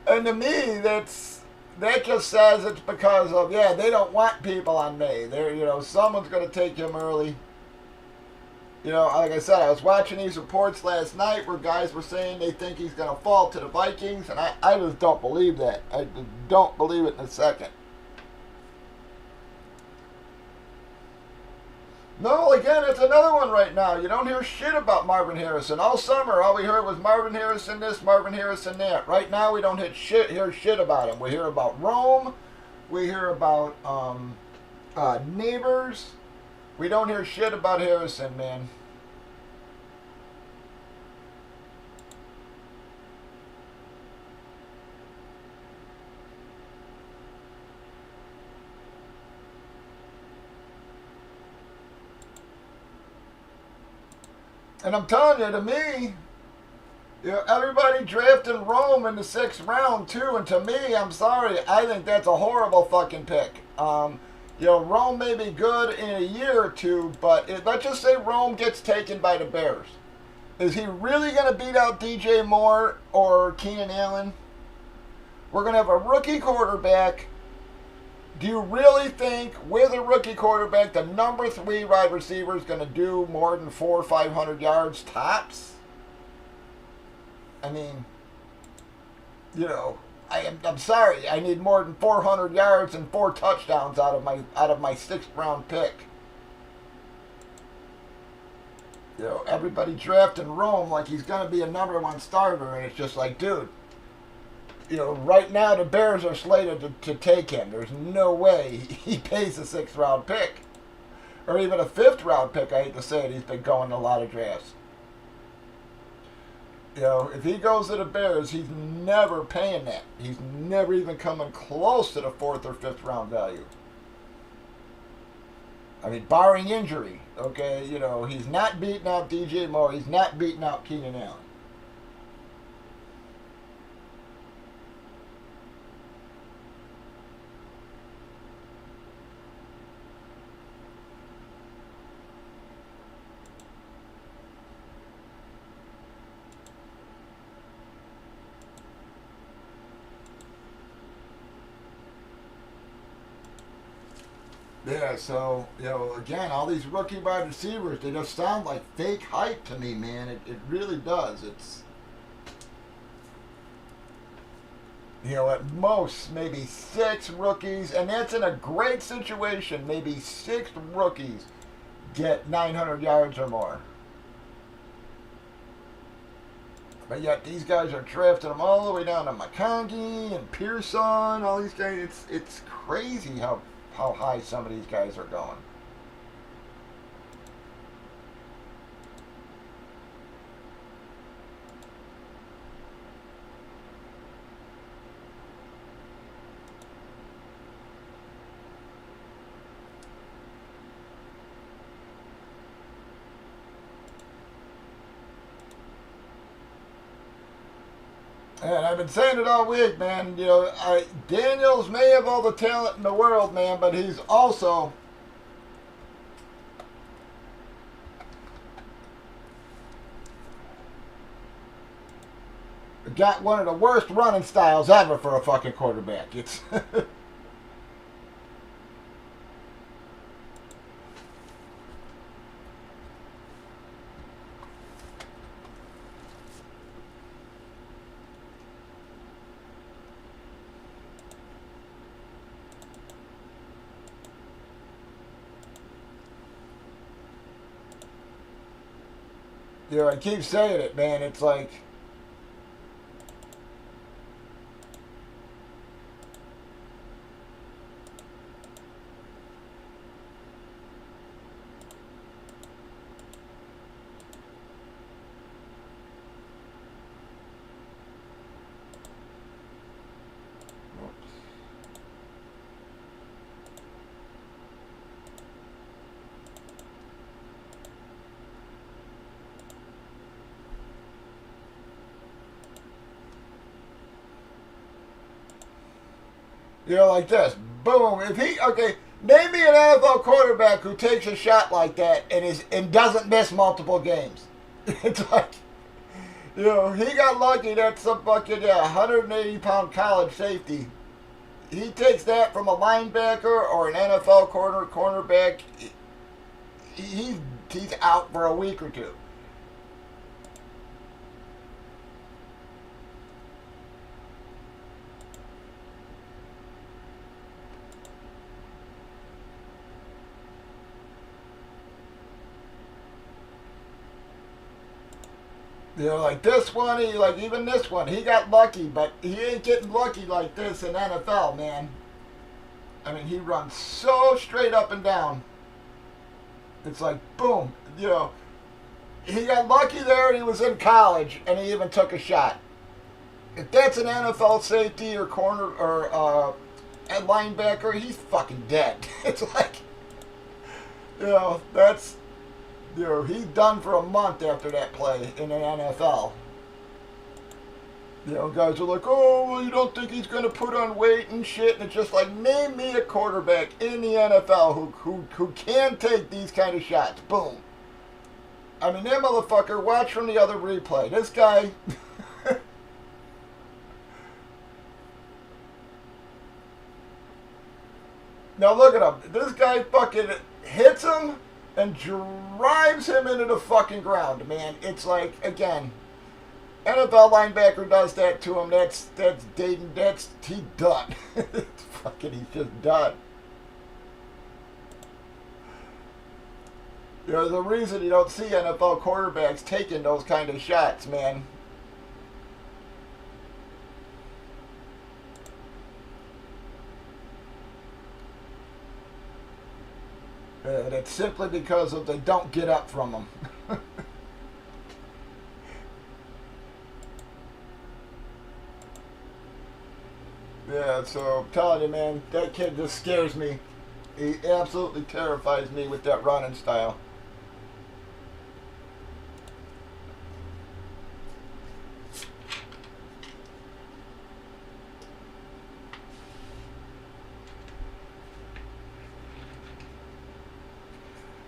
And to me, that just says it's because of they don't want people on May. Someone's gonna take him early. You know, like I said, I was watching these reports last night where guys were saying they think he's going to fall to the Vikings, and I just don't believe that. I just don't believe it in a second. No, again, it's another one right now. You don't hear shit about Marvin Harrison. All summer, all we heard was Marvin Harrison this, Marvin Harrison that. Right now, we don't hear shit about him. We hear about Rome. We hear about neighbors. We don't hear shit about Harrison, man. And I'm telling you, to me, you know, everybody drafting Rome in the 6th round, too. And to me, I'm sorry, I think that's a horrible fucking pick. You know, Rome may be good in a year or two, but let's just say Rome gets taken by the Bears. Is he really going to beat out DJ Moore or Keenan Allen? We're going to have a rookie quarterback. Do you really think with a rookie quarterback, the number 3 wide receiver is going to do more than 400 or 500 yards tops? I mean, you know, I'm sorry. I need more than 400 yards and 4 touchdowns out of my 6th round pick. You know, everybody drafting Rome like he's going to be a number 1 starter, and it's just like, dude, you know, right now the Bears are slated to take him. There's no way he pays a 6th round pick. Or even a 5th round pick, I hate to say it. He's been going to a lot of drafts. You know, if he goes to the Bears, he's never paying that. He's never even coming close to the 4th or 5th round value. I mean, barring injury, okay? You know, he's not beating out DJ Moore. He's not beating out Keenan Allen. Yeah, so, you know, again, all these rookie wide receivers, they just sound like fake hype to me, man. It really does. It's, you know, at most, maybe 6 rookies, and that's in a great situation. Maybe 6 rookies get 900 yards or more. But yet these guys are drafting them all the way down to McConkey and Pearson, all these guys. It's crazy how high some of these guys are going. And I've been saying it all week, man. You know, Daniels may have all the talent in the world, man, but he's also got one of the worst running styles ever for a fucking quarterback. It's you know, I keep saying it, man. It's like, you know, like this. Boom. If he, okay, name me an NFL quarterback who takes a shot like that and doesn't miss multiple games. It's like, you know, he got lucky that some fucking 180-pound college safety. He takes that from a linebacker or an NFL cornerback. He's he's out for a week or two. You know, like this one, even this one, he got lucky, but he ain't getting lucky like this in NFL, man. I mean, he runs so straight up and down. It's like, boom, you know. He got lucky there and he was in college and he even took a shot. If that's an NFL safety or corner or a linebacker, he's fucking dead. It's like, you know, that's... You know, he's done for a month after that play in the NFL. You know, guys are like, oh, well, you don't think he's going to put on weight and shit? And it's just like, name me a quarterback in the NFL who can take these kind of shots. Boom. I mean, that motherfucker, watch from the other replay. This guy... Now look at him. This guy fucking hits him and drives him into the fucking ground, man. It's like, again, NFL linebacker does that to him. That's Dayton. He's done. It's fucking, he's just done. You know, the reason you don't see NFL quarterbacks taking those kind of shots, man. That's simply because of they don't get up from them. Yeah, so I'm telling you, man, that kid just scares me. He absolutely terrifies me with that running style.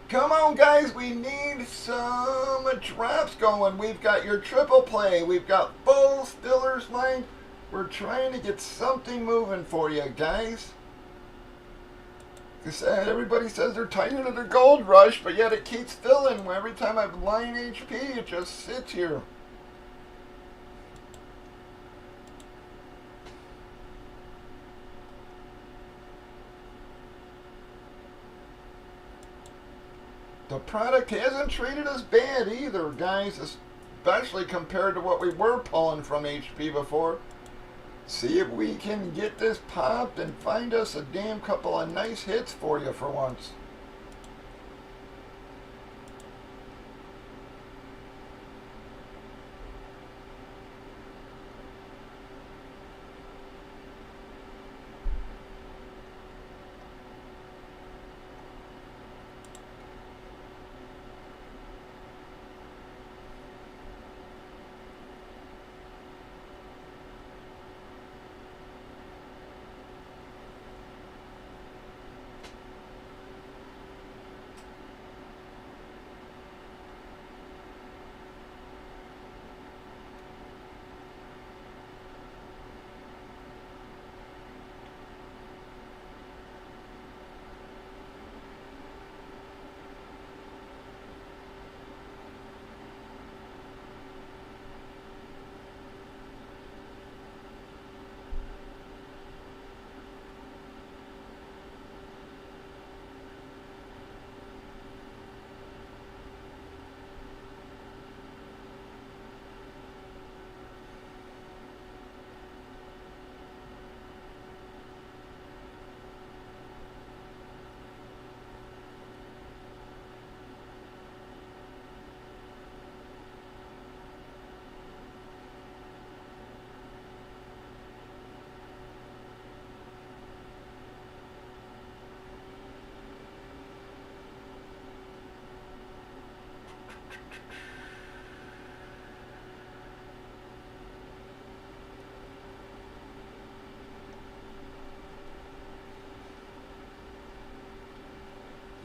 Come on, guys, we need some drops going. We've got your triple play. We've got full Stillers line. We're trying to get something moving for you, guys. Everybody says they're tired of the gold rush, but yet it keeps filling. Every time I have line HP, it just sits here. The product hasn't treated us bad either, guys, especially compared to what we were pulling from HP before. See if we can get this popped and find us a damn couple of nice hits for you for once.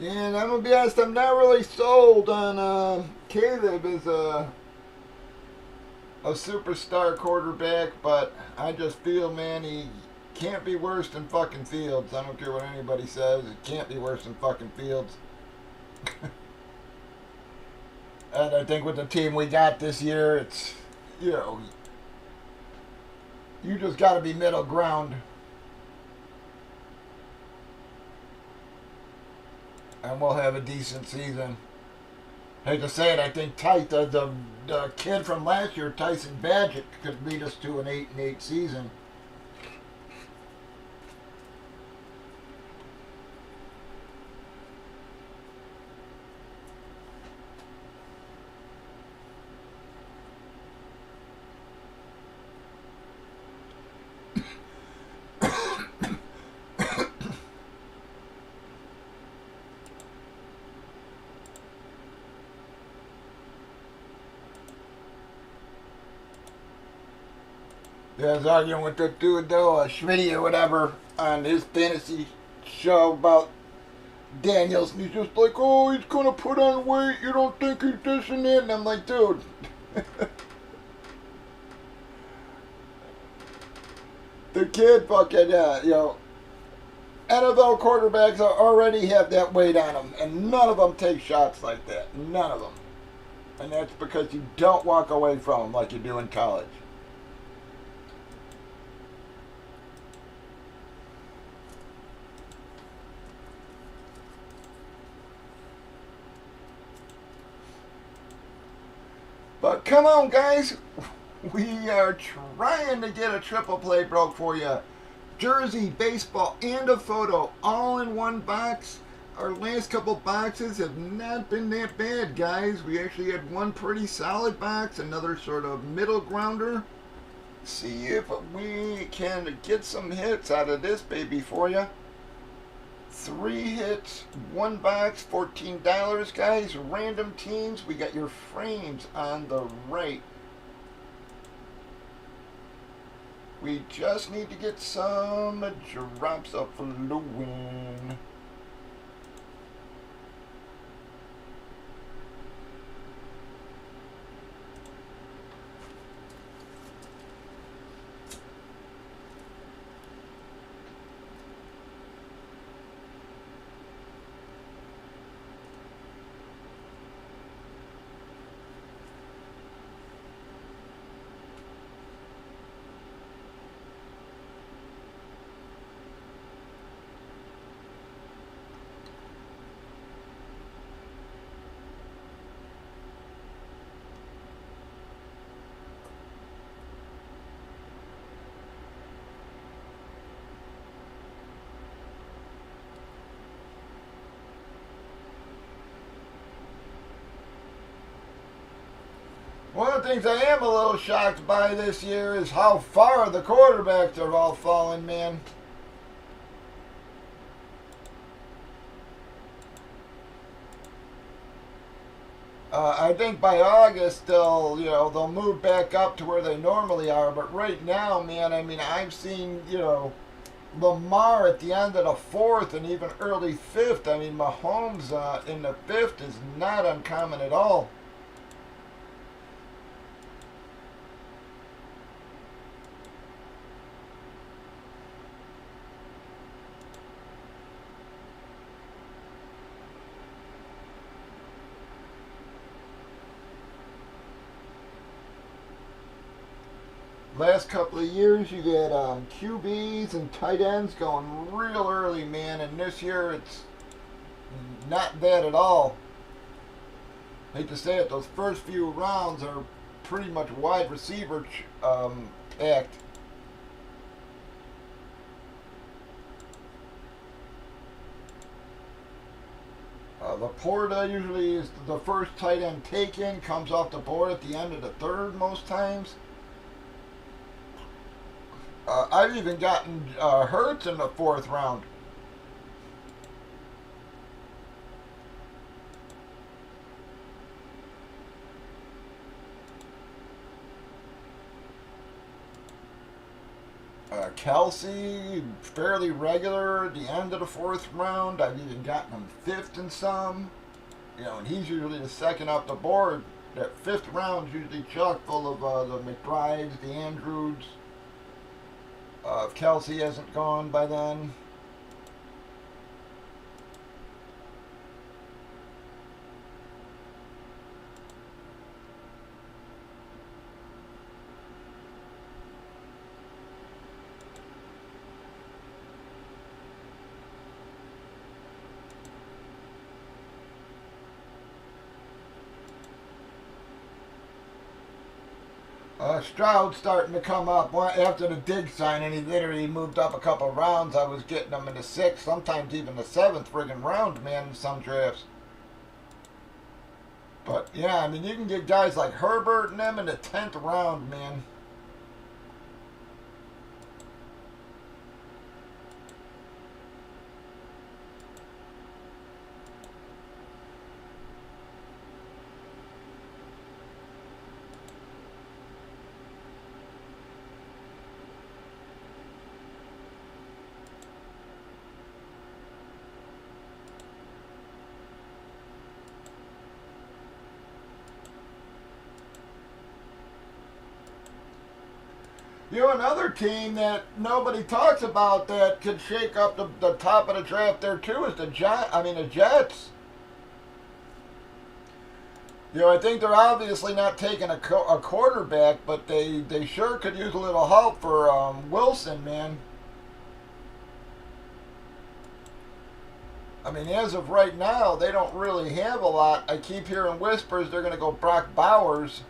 And I'm going to be honest, I'm not really sold on Caleb as a superstar quarterback, but I just feel, man, he can't be worse than fucking Fields. I don't care what anybody says. It can't be worse than fucking Fields. And I think with the team we got this year, it's, you know, you just got to be middle ground. And we'll have a decent season. Hate to say it, I think the kid from last year, Tyson Badgett, could lead us to an 8-8 season. Yeah, I was arguing with that dude though, Schmitty or whatever, on his fantasy show about Daniels, and he's just like, oh, he's gonna put on weight. You don't think he's this and that? And I'm like, dude, the kid fucking, NFL quarterbacks already have that weight on them, and none of them take shots like that. None of them, and that's because you don't walk away from them like you do in college. But come on, guys. We are trying to get a triple play broke for you. Jersey, baseball, and a photo all in one box. Our last couple boxes have not been that bad, guys. We actually had one pretty solid box, another sort of middle grounder. See if we can get some hits out of this baby for you. 3 hits, 1 box, $14, guys. Random teams. We got your frames on the right. We just need to get some drops of flowing. One of the things I am a little shocked by this year is how far the quarterbacks are all falling, man. I think by August they'll move back up to where they normally are. But right now, man, I mean, I've seen Lamar at the end of the 4th and even early 5th. I mean, Mahomes in the 5th is not uncommon at all. Last couple of years, you get QBs and tight ends going real early, man, and this year it's not that at all. Hate to say it, those first few rounds are pretty much wide receiver packed. Laporta usually is the first tight end taken, comes off the board at the end of the 3rd most times. I've even gotten Hurts in the 4th round. Kelsey, fairly regular at the end of the 4th round. I've even gotten him 5th in some. And he's usually the second off the board. That 5th round is usually chock full of the McBrides, the Andrews. If Kelsey hasn't gone by then. Stroud's starting to come up. After the dig signing, he literally moved up a couple of rounds. I was getting him in the 6th, sometimes even the 7th friggin' round, man, in some drafts. But, yeah, I mean, you can get guys like Herbert and them in the 10th round, man. You know, another team that nobody talks about that could shake up the top of the draft there too is the Jets. You know, I think they're obviously not taking a quarterback, but they sure could use a little help for Wilson, man. I mean, as of right now, they don't really have a lot. I keep hearing whispers they're going to go Brock Bowers.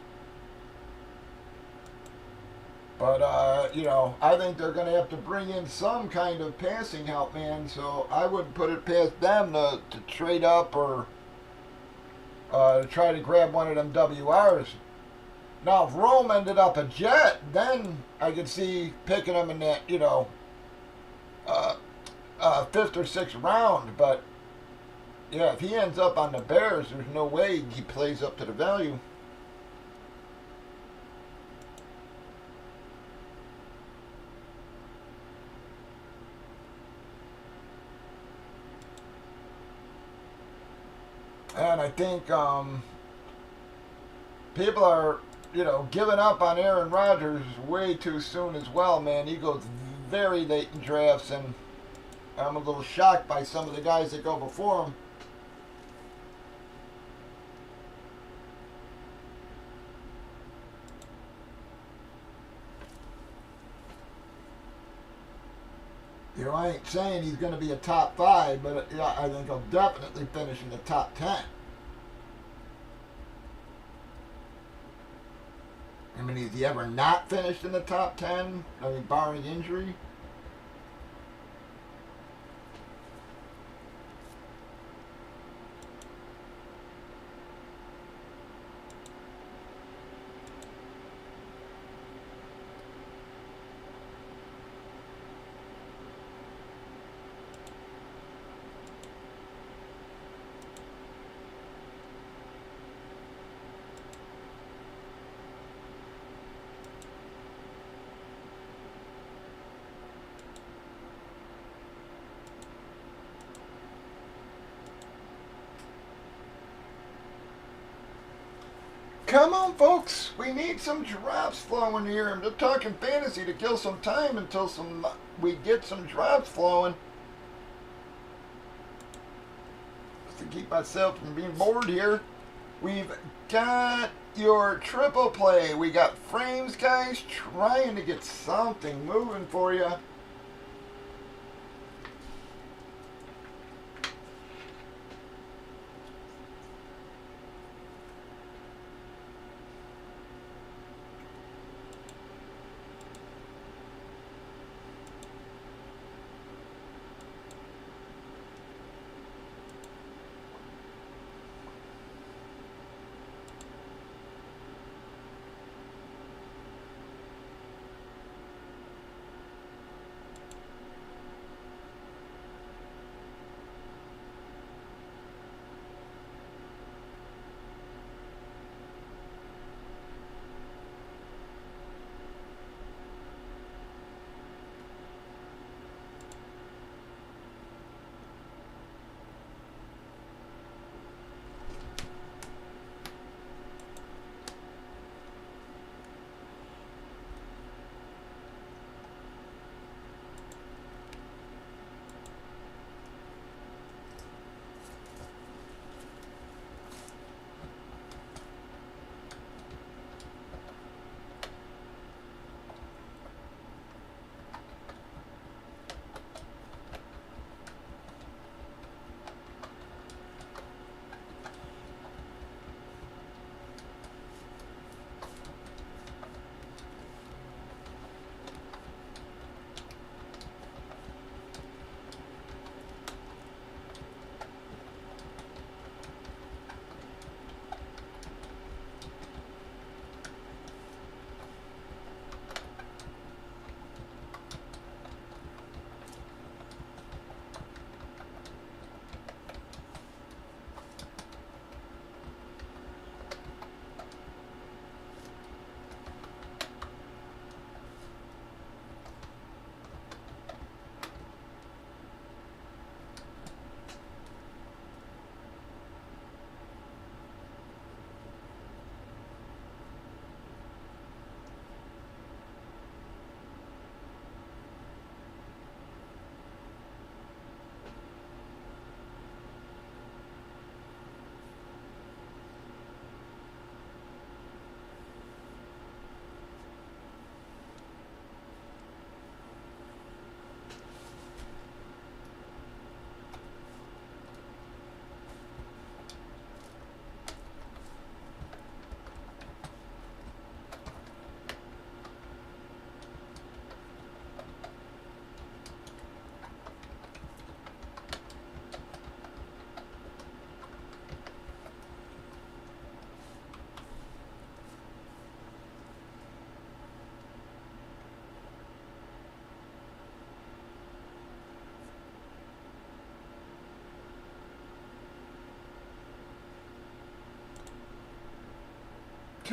But, you know, I think they're going to have to bring in some kind of passing help, man. So I wouldn't put it past them to trade up or try to grab one of them WRs. Now, if Rome ended up a Jet, then I could see picking them in that, you know, 5th or 6th round. But, yeah, if he ends up on the Bears, there's no way he plays up to the value. And I think people are, you know, giving up on Aaron Rodgers way too soon as well, man. He goes very late in drafts, and I'm a little shocked by some of the guys that go before him. You know, I ain't saying he's going to be a top 5, but yeah, I think he'll definitely finish in the top 10. I mean, has he ever not finished in the top 10? I mean, barring injury? Come on, folks. We need some drops flowing here. I'm just talking fantasy to kill some time until we get some drops flowing. Just to keep myself from being bored here. We've got your triple play. We got frames, guys, trying to get something moving for you.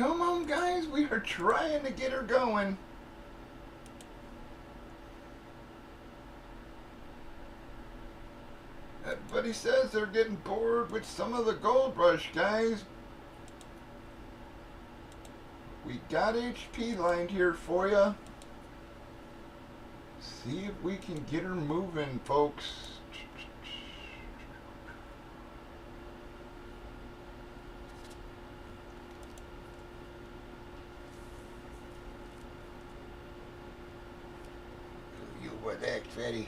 Come on, guys. We are trying to get her going. Everybody says they're getting bored with some of the Gold Rush, guys. We got HP lined here for you. See if we can get her moving, folks. You were that, Freddy.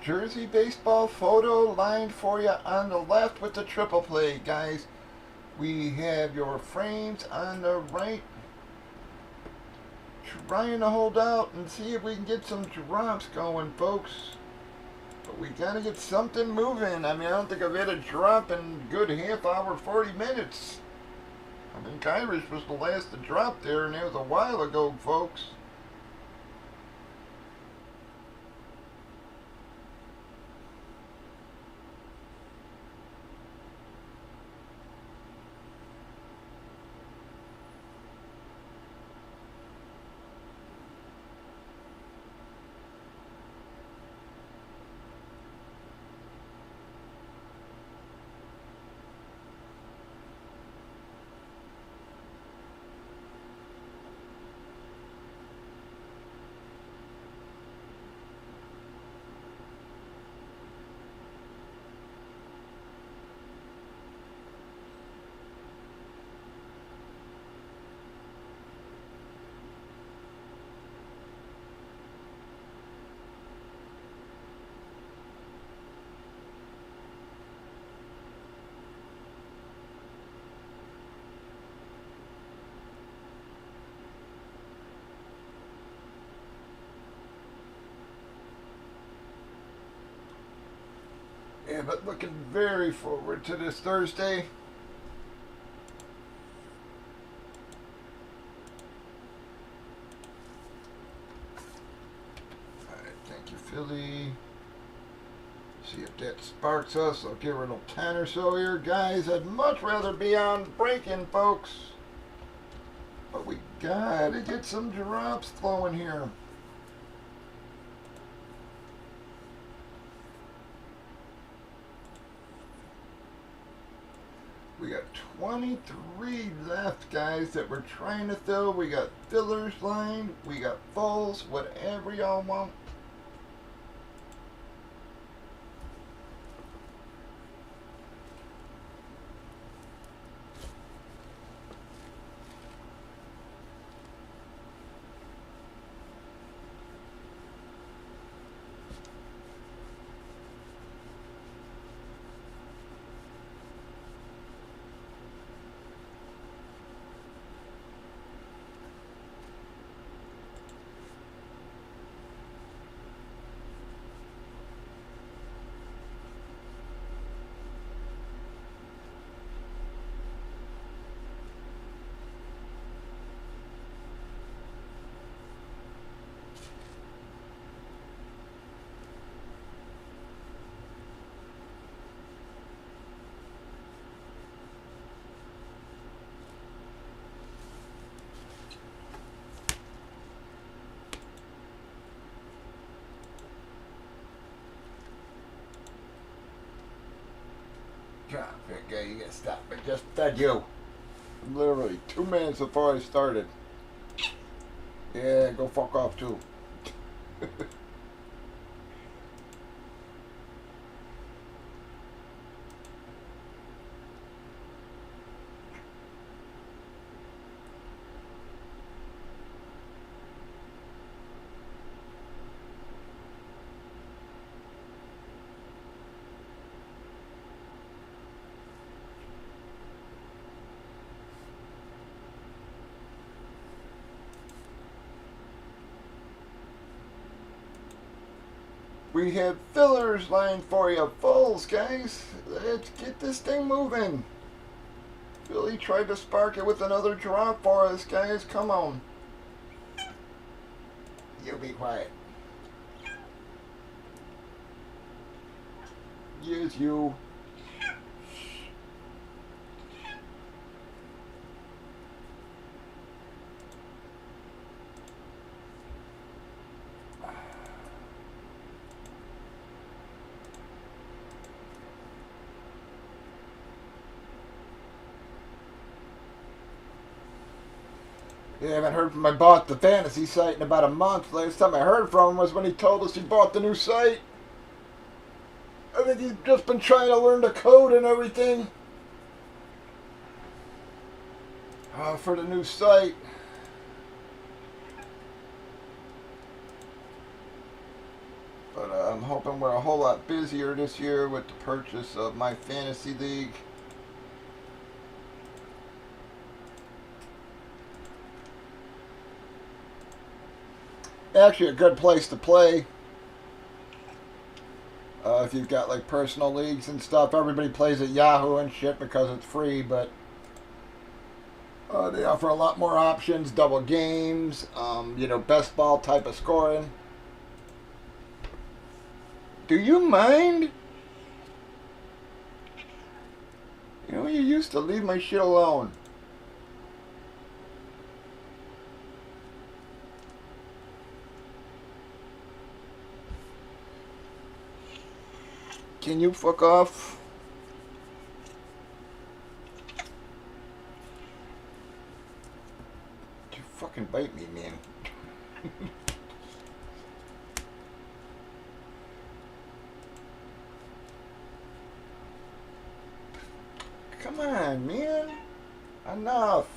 Jersey baseball photo lined for you on the left with the triple play, guys. We have your frames on the right. Trying to hold out and see if we can get some drops going, folks. But we gotta get something moving. I mean, I don't think I've had a drop in a good half hour, 40 minutes. I think Irish was the last to drop there, and that was a while ago, folks. Yeah, but looking very forward to this Thursday. Alright, thank you, Philly. See if that sparks us. I'll give her a little 10 or so here, guys. I'd much rather be on breaking, folks. But we gotta get some drops flowing here. We got 23 left, guys, that we're trying to fill. We got fillers lined. We got fulls, whatever y'all want. Drop it, guy. You gotta stop it. Just fed you. Literally 2 minutes before I started. Yeah, go fuck off too. We have fillers lined for you, fulls, guys. Let's get this thing moving. Billy tried to spark it with another drop for us, guys. Come on. You be quiet. Yes, you. Yeah, I haven't heard from my bought the fantasy site in about a month. Last time I heard from him was when he told us he bought the new site. I think he's just been trying to learn the code and everything. For the new site. But I'm hoping we're a whole lot busier this year with the purchase of my fantasy league. Actually a good place to play. If you've got like personal leagues and stuff, everybody plays at Yahoo and shit because it's free, but they offer a lot more options, double games, best ball type of scoring. Do you mind? You know, you used to leave my shit alone. Can you fuck off? You fucking bite me, man. Come on, man. Enough.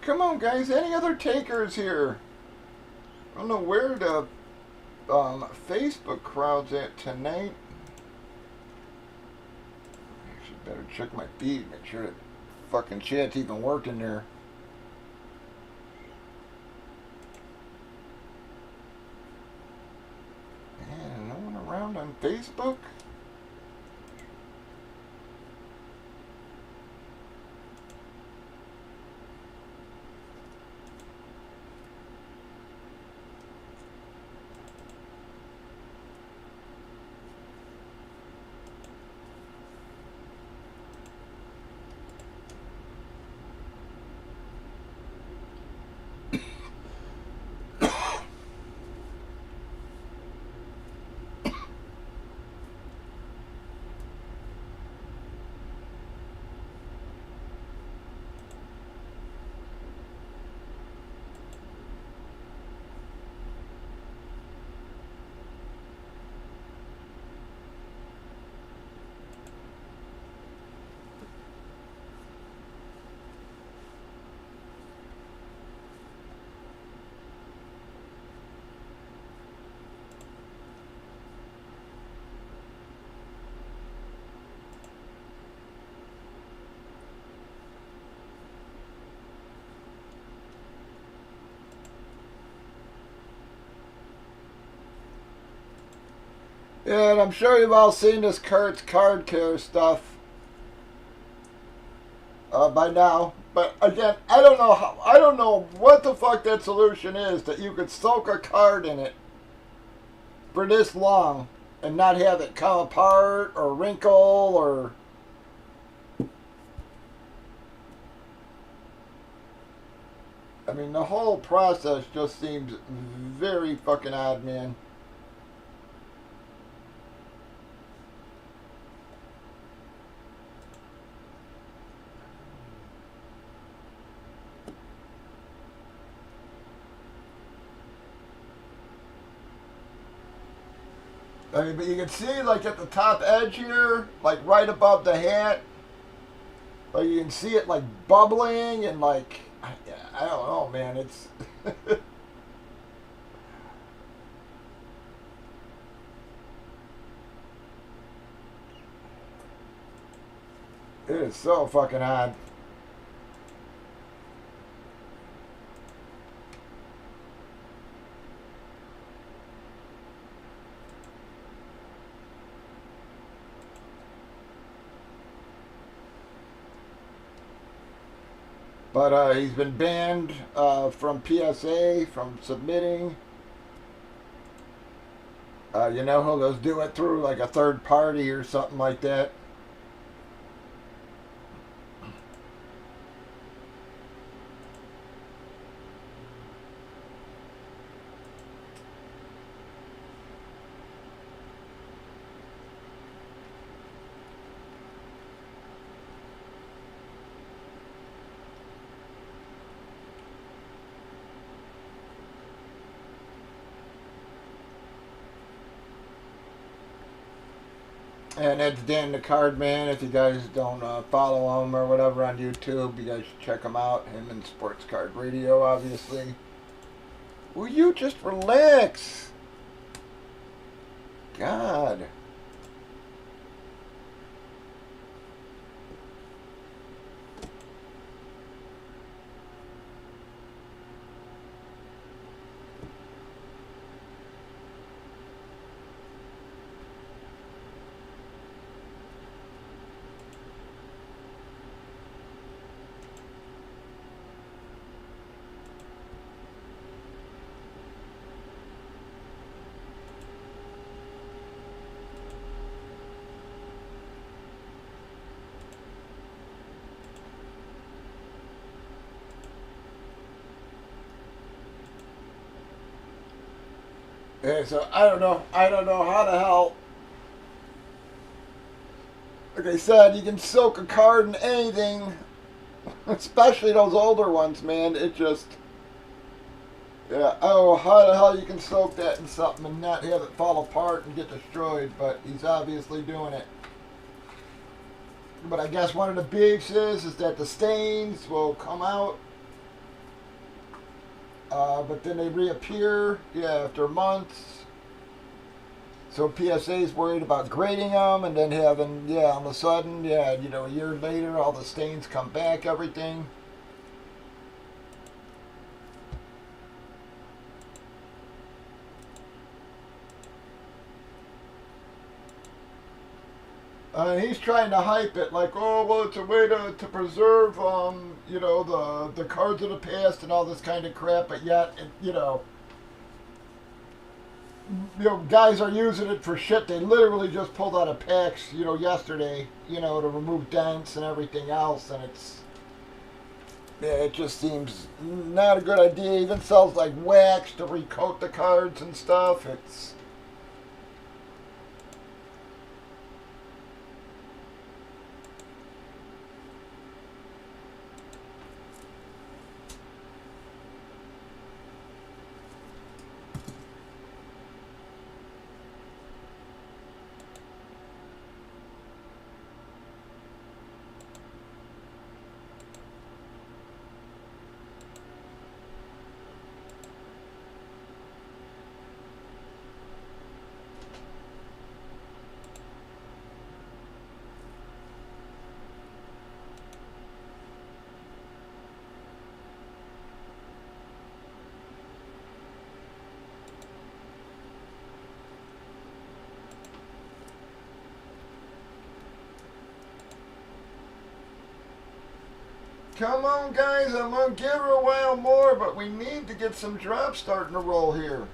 Come on, guys. Any other takers here? I don't know where the Facebook crowd's at tonight. Actually, better check my feed. Make sure that fucking chat's even working there. Man, no one around on Facebook? Yeah, and I'm sure you've all seen this Kurt's card care stuff by now. But again, I don't know what the fuck that solution is that you could soak a card in it for this long and not have it come apart or wrinkle or. I mean, the whole process just seems very fucking odd, man. I mean, but you can see like at the top edge here, like right above the hat, like you can see it like bubbling and like I don't know, man. It's it is so fucking odd. But he's been banned from PSA, from submitting. You know, he'll just do it through like a third party or something like that. And that's Dan the Card Man. If you guys don't follow him or whatever on YouTube, you guys should check him out. Him and Sports Card Radio, obviously. Will you just relax? God. Yeah, so I don't know. I don't know how the hell. Like I said, you can soak a card in anything, especially those older ones, man. It just. Yeah, oh, how the hell you can soak that in something and not have it fall apart and get destroyed, but he's obviously doing it. But I guess one of the bigs is that the stains will come out, but then they reappear, yeah, after months. So PSA is worried about grading them and then having, yeah, all of a sudden, yeah, you know, a year later, all the stains come back, everything. He's trying to hype it like, oh, well, it's a way to preserve, you know, the cards of the past and all this kind of crap, but yet, you know, guys are using it for shit. They literally just pulled out of packs, you know, yesterday, you know, to remove dents and everything else, and yeah, it just seems not a good idea. It even sells like wax to recoat the cards and stuff. It's come on, guys. I'm gonna give her a while more, but we need to get some drops starting to roll here.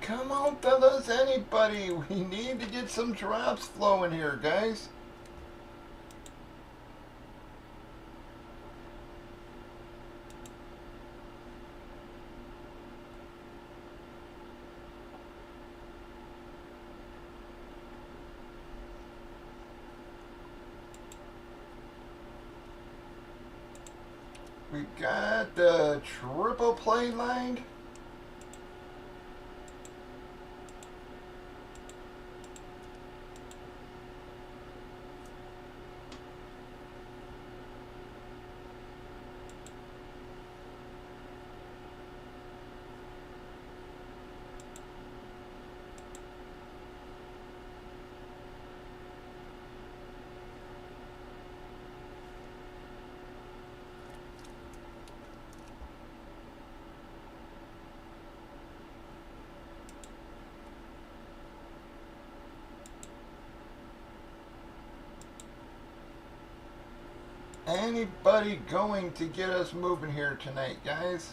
Come on, fellas, anybody. We need to get some drops flowing here, guys. We got the triple play lined. Anybody going to get us moving here tonight, guys?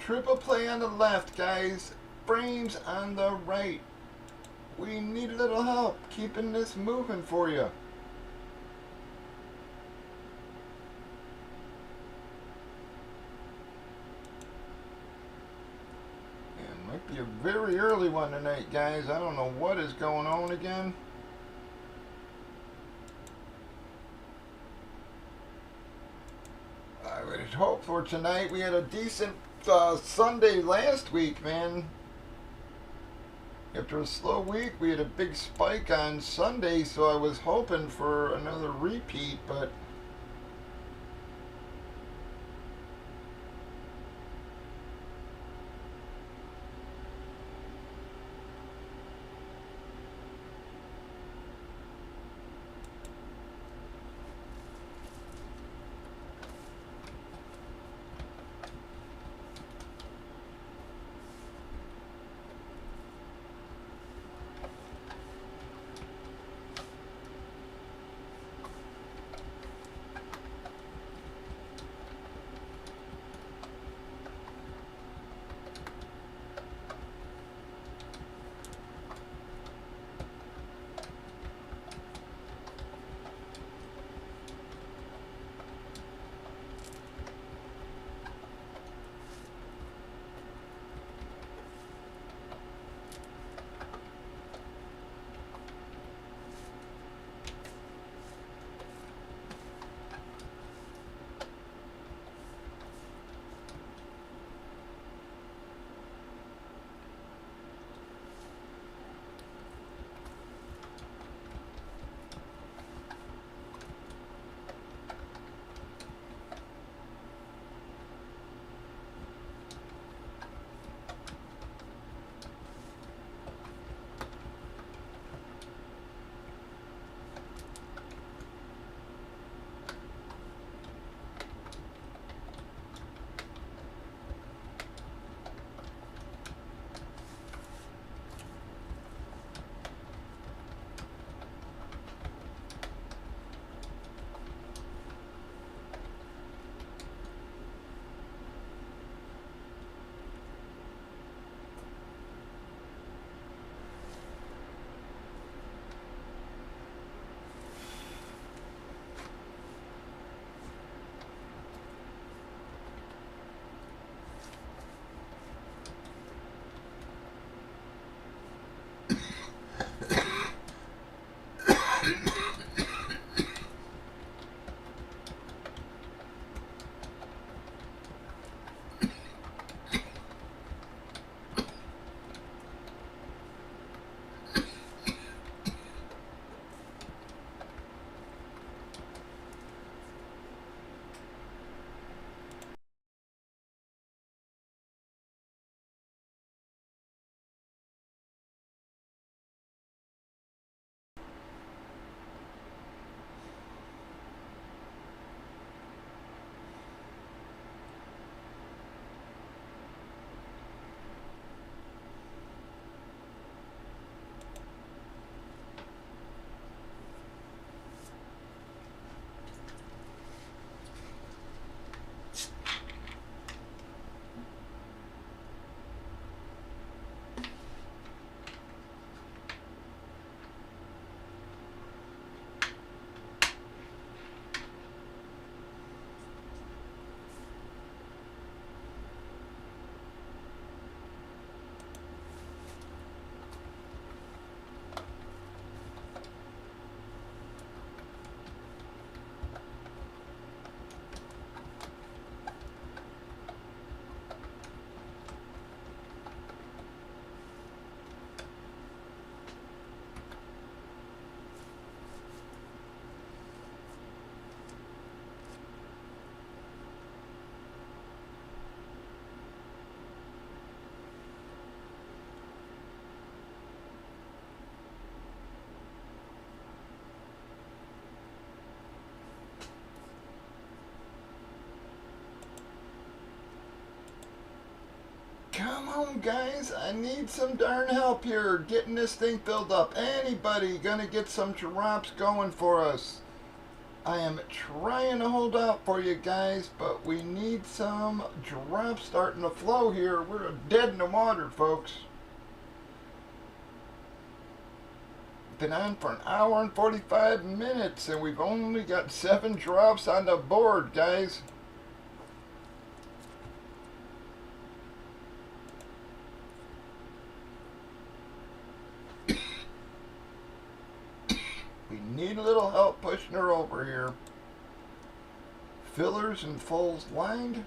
Triple play on the left, guys. Frames on the right. We need a little help keeping this moving for you. It might be a very early one tonight, guys. I don't know what is going on again. I would hope for tonight. We had a decent Sunday last week, man. After a slow week, we had a big spike on Sunday, so I was hoping for another repeat, but Come on, guys. I need some darn help here getting this thing filled up. Anybody gonna get some drops going for us? I am trying to hold out for you guys, but we need some drops starting to flow here. We're dead in the water, folks. Been on for an hour and 45 minutes, and we've only got 7 drops on the board, guys. We need a little help pushing her over here. Fillers and fulls lined.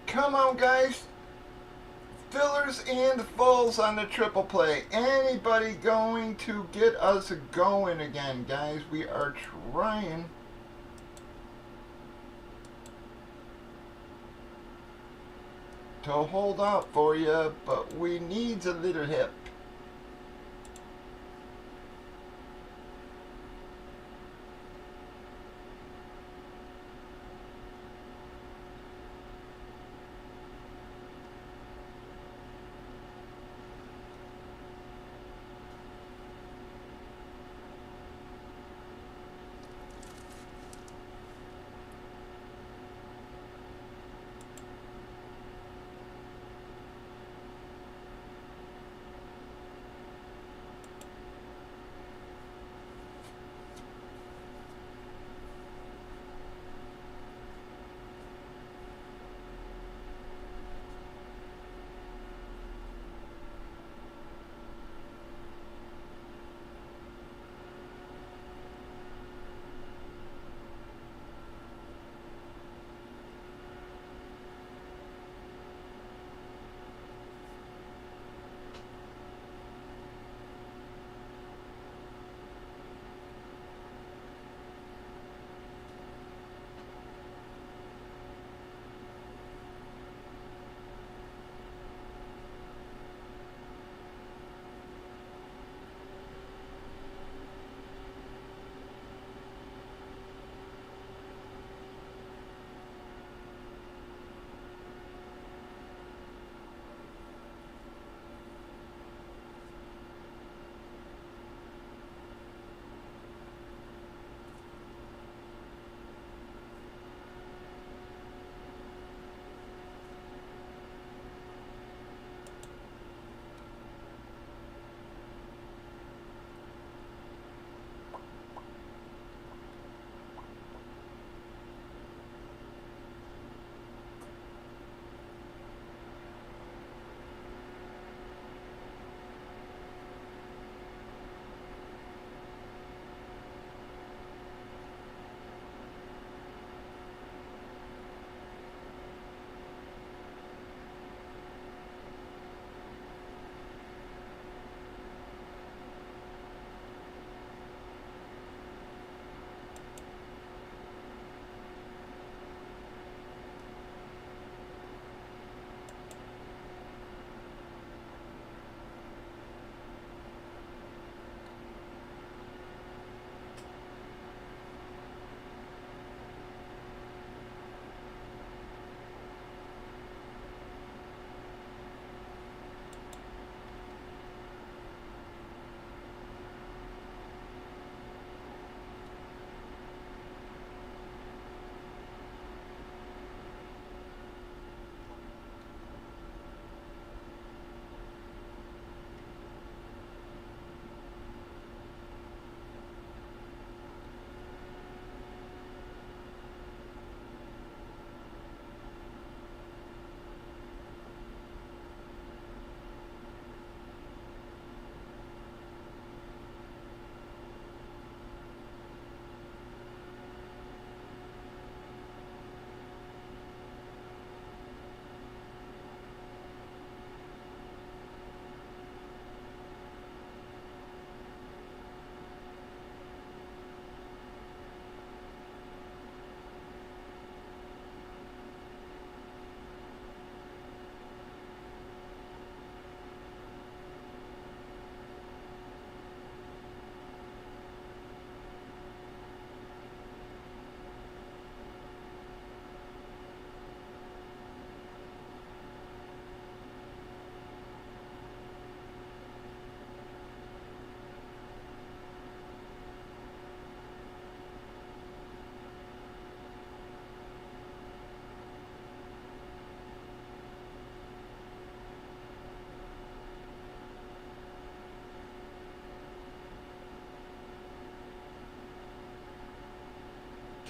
Come on, guys. Fillers and fulls on the triple play. Anybody going to get us going again, guys? We are trying. To hold out for you, but we needs a little help.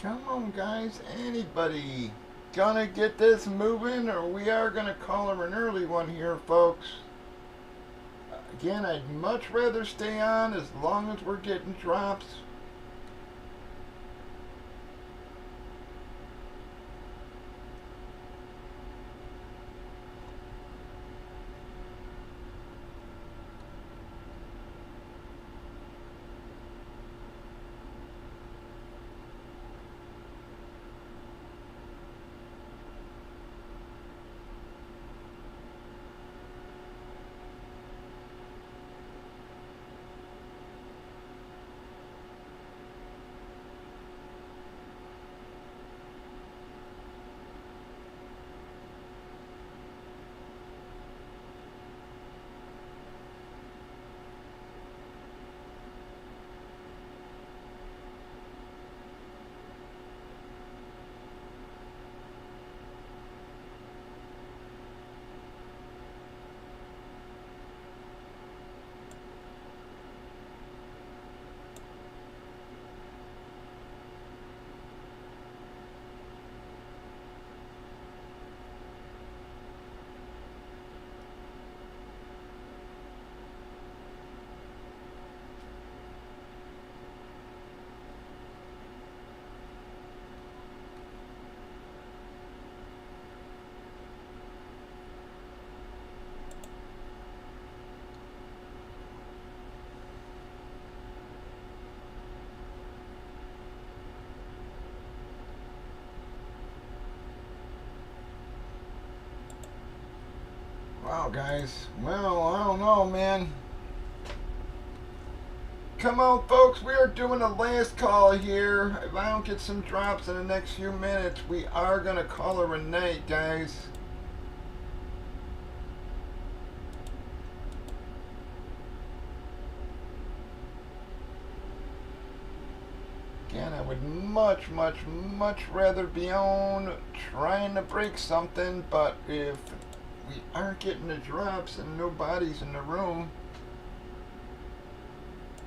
Come on, guys. Anybody gonna get this moving, or we are gonna call her an early one here, folks. Again, I'd much rather stay on as long as we're getting drops. Wow, guys. Well, I don't know, man. Come on, folks. We are doing the last call here. If I don't get some drops in the next few minutes, we are going to call her a night, guys. Again, I would much rather be on trying to break something, but if we aren't getting the drops and nobody's in the room,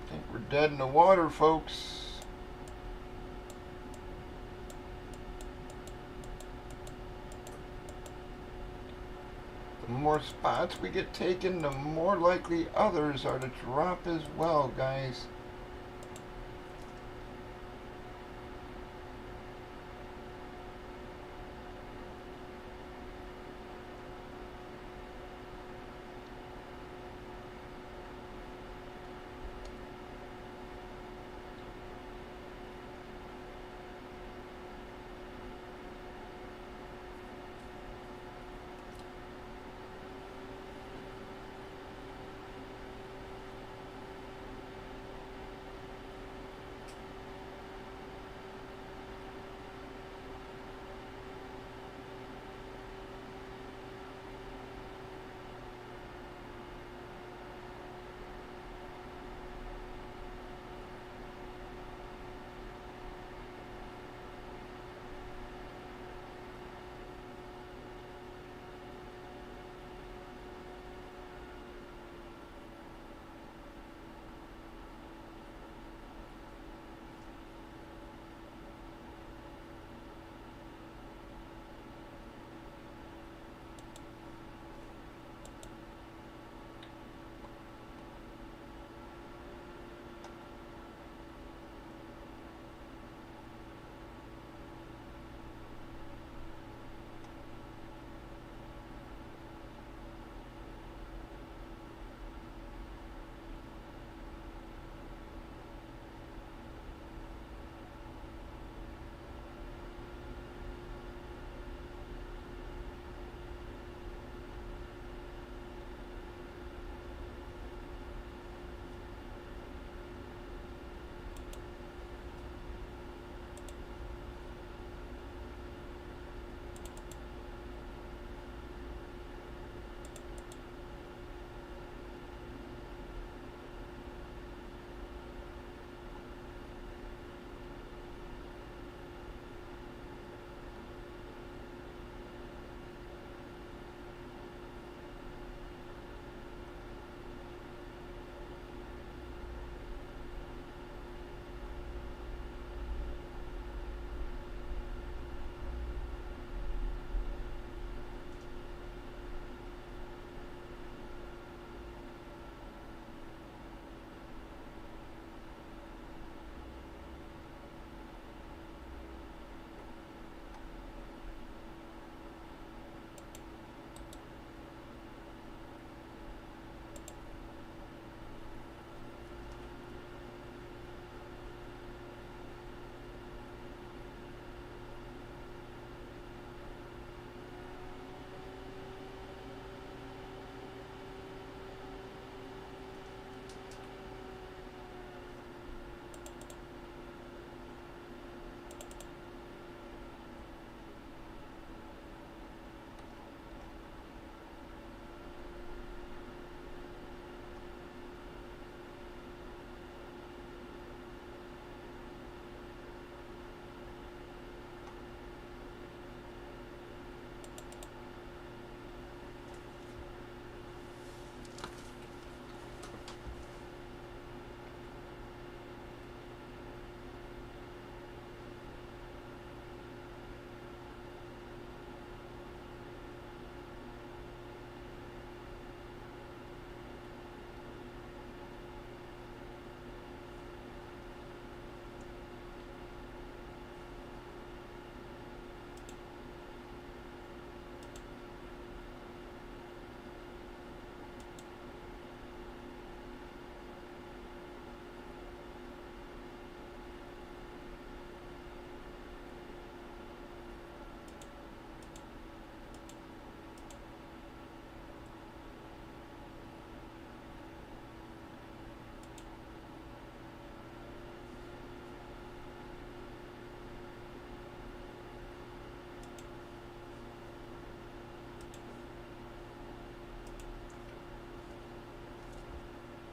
I think we're dead in the water, folks. The more spots we get taken, the more likely others are to drop as well, guys.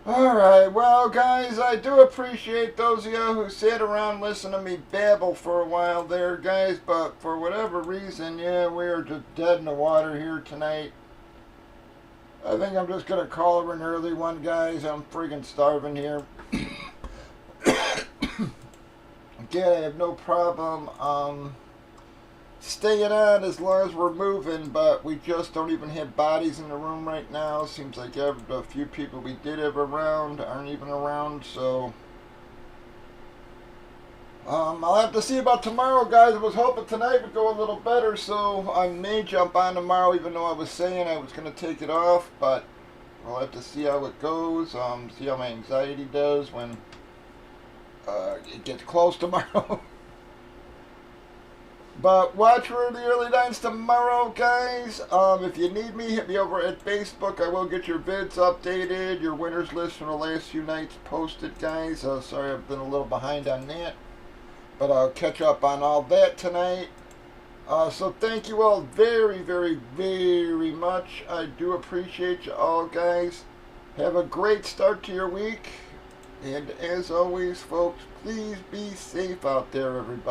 Alright, well, guys, I do appreciate those of you who sat around listening to me babble for a while there, guys, but for whatever reason, yeah, we are just dead in the water here tonight. I think I'm just going to call her an early one, guys. I'm friggin' starving here. Again, I have no problem staying on as long as we're moving, but we just don't even have bodies in the room right now. Seems like a few people we did have around aren't even around, so I'll have to see about tomorrow, guys. I was hoping tonight would go a little better, so I may jump on tomorrow, even though I was saying I was going to take it off, but I'll have to see how it goes, see how my anxiety does when it gets close tomorrow. But watch for the early nights tomorrow, guys. If you need me, hit me over at Facebook. I will get your vids updated, your winners list from the last few nights posted, guys. Sorry I've been a little behind on that. But I'll catch up on all that tonight. So thank you all very, very, very much. I do appreciate you all, guys. Have a great start to your week. And as always, folks, please be safe out there, everybody.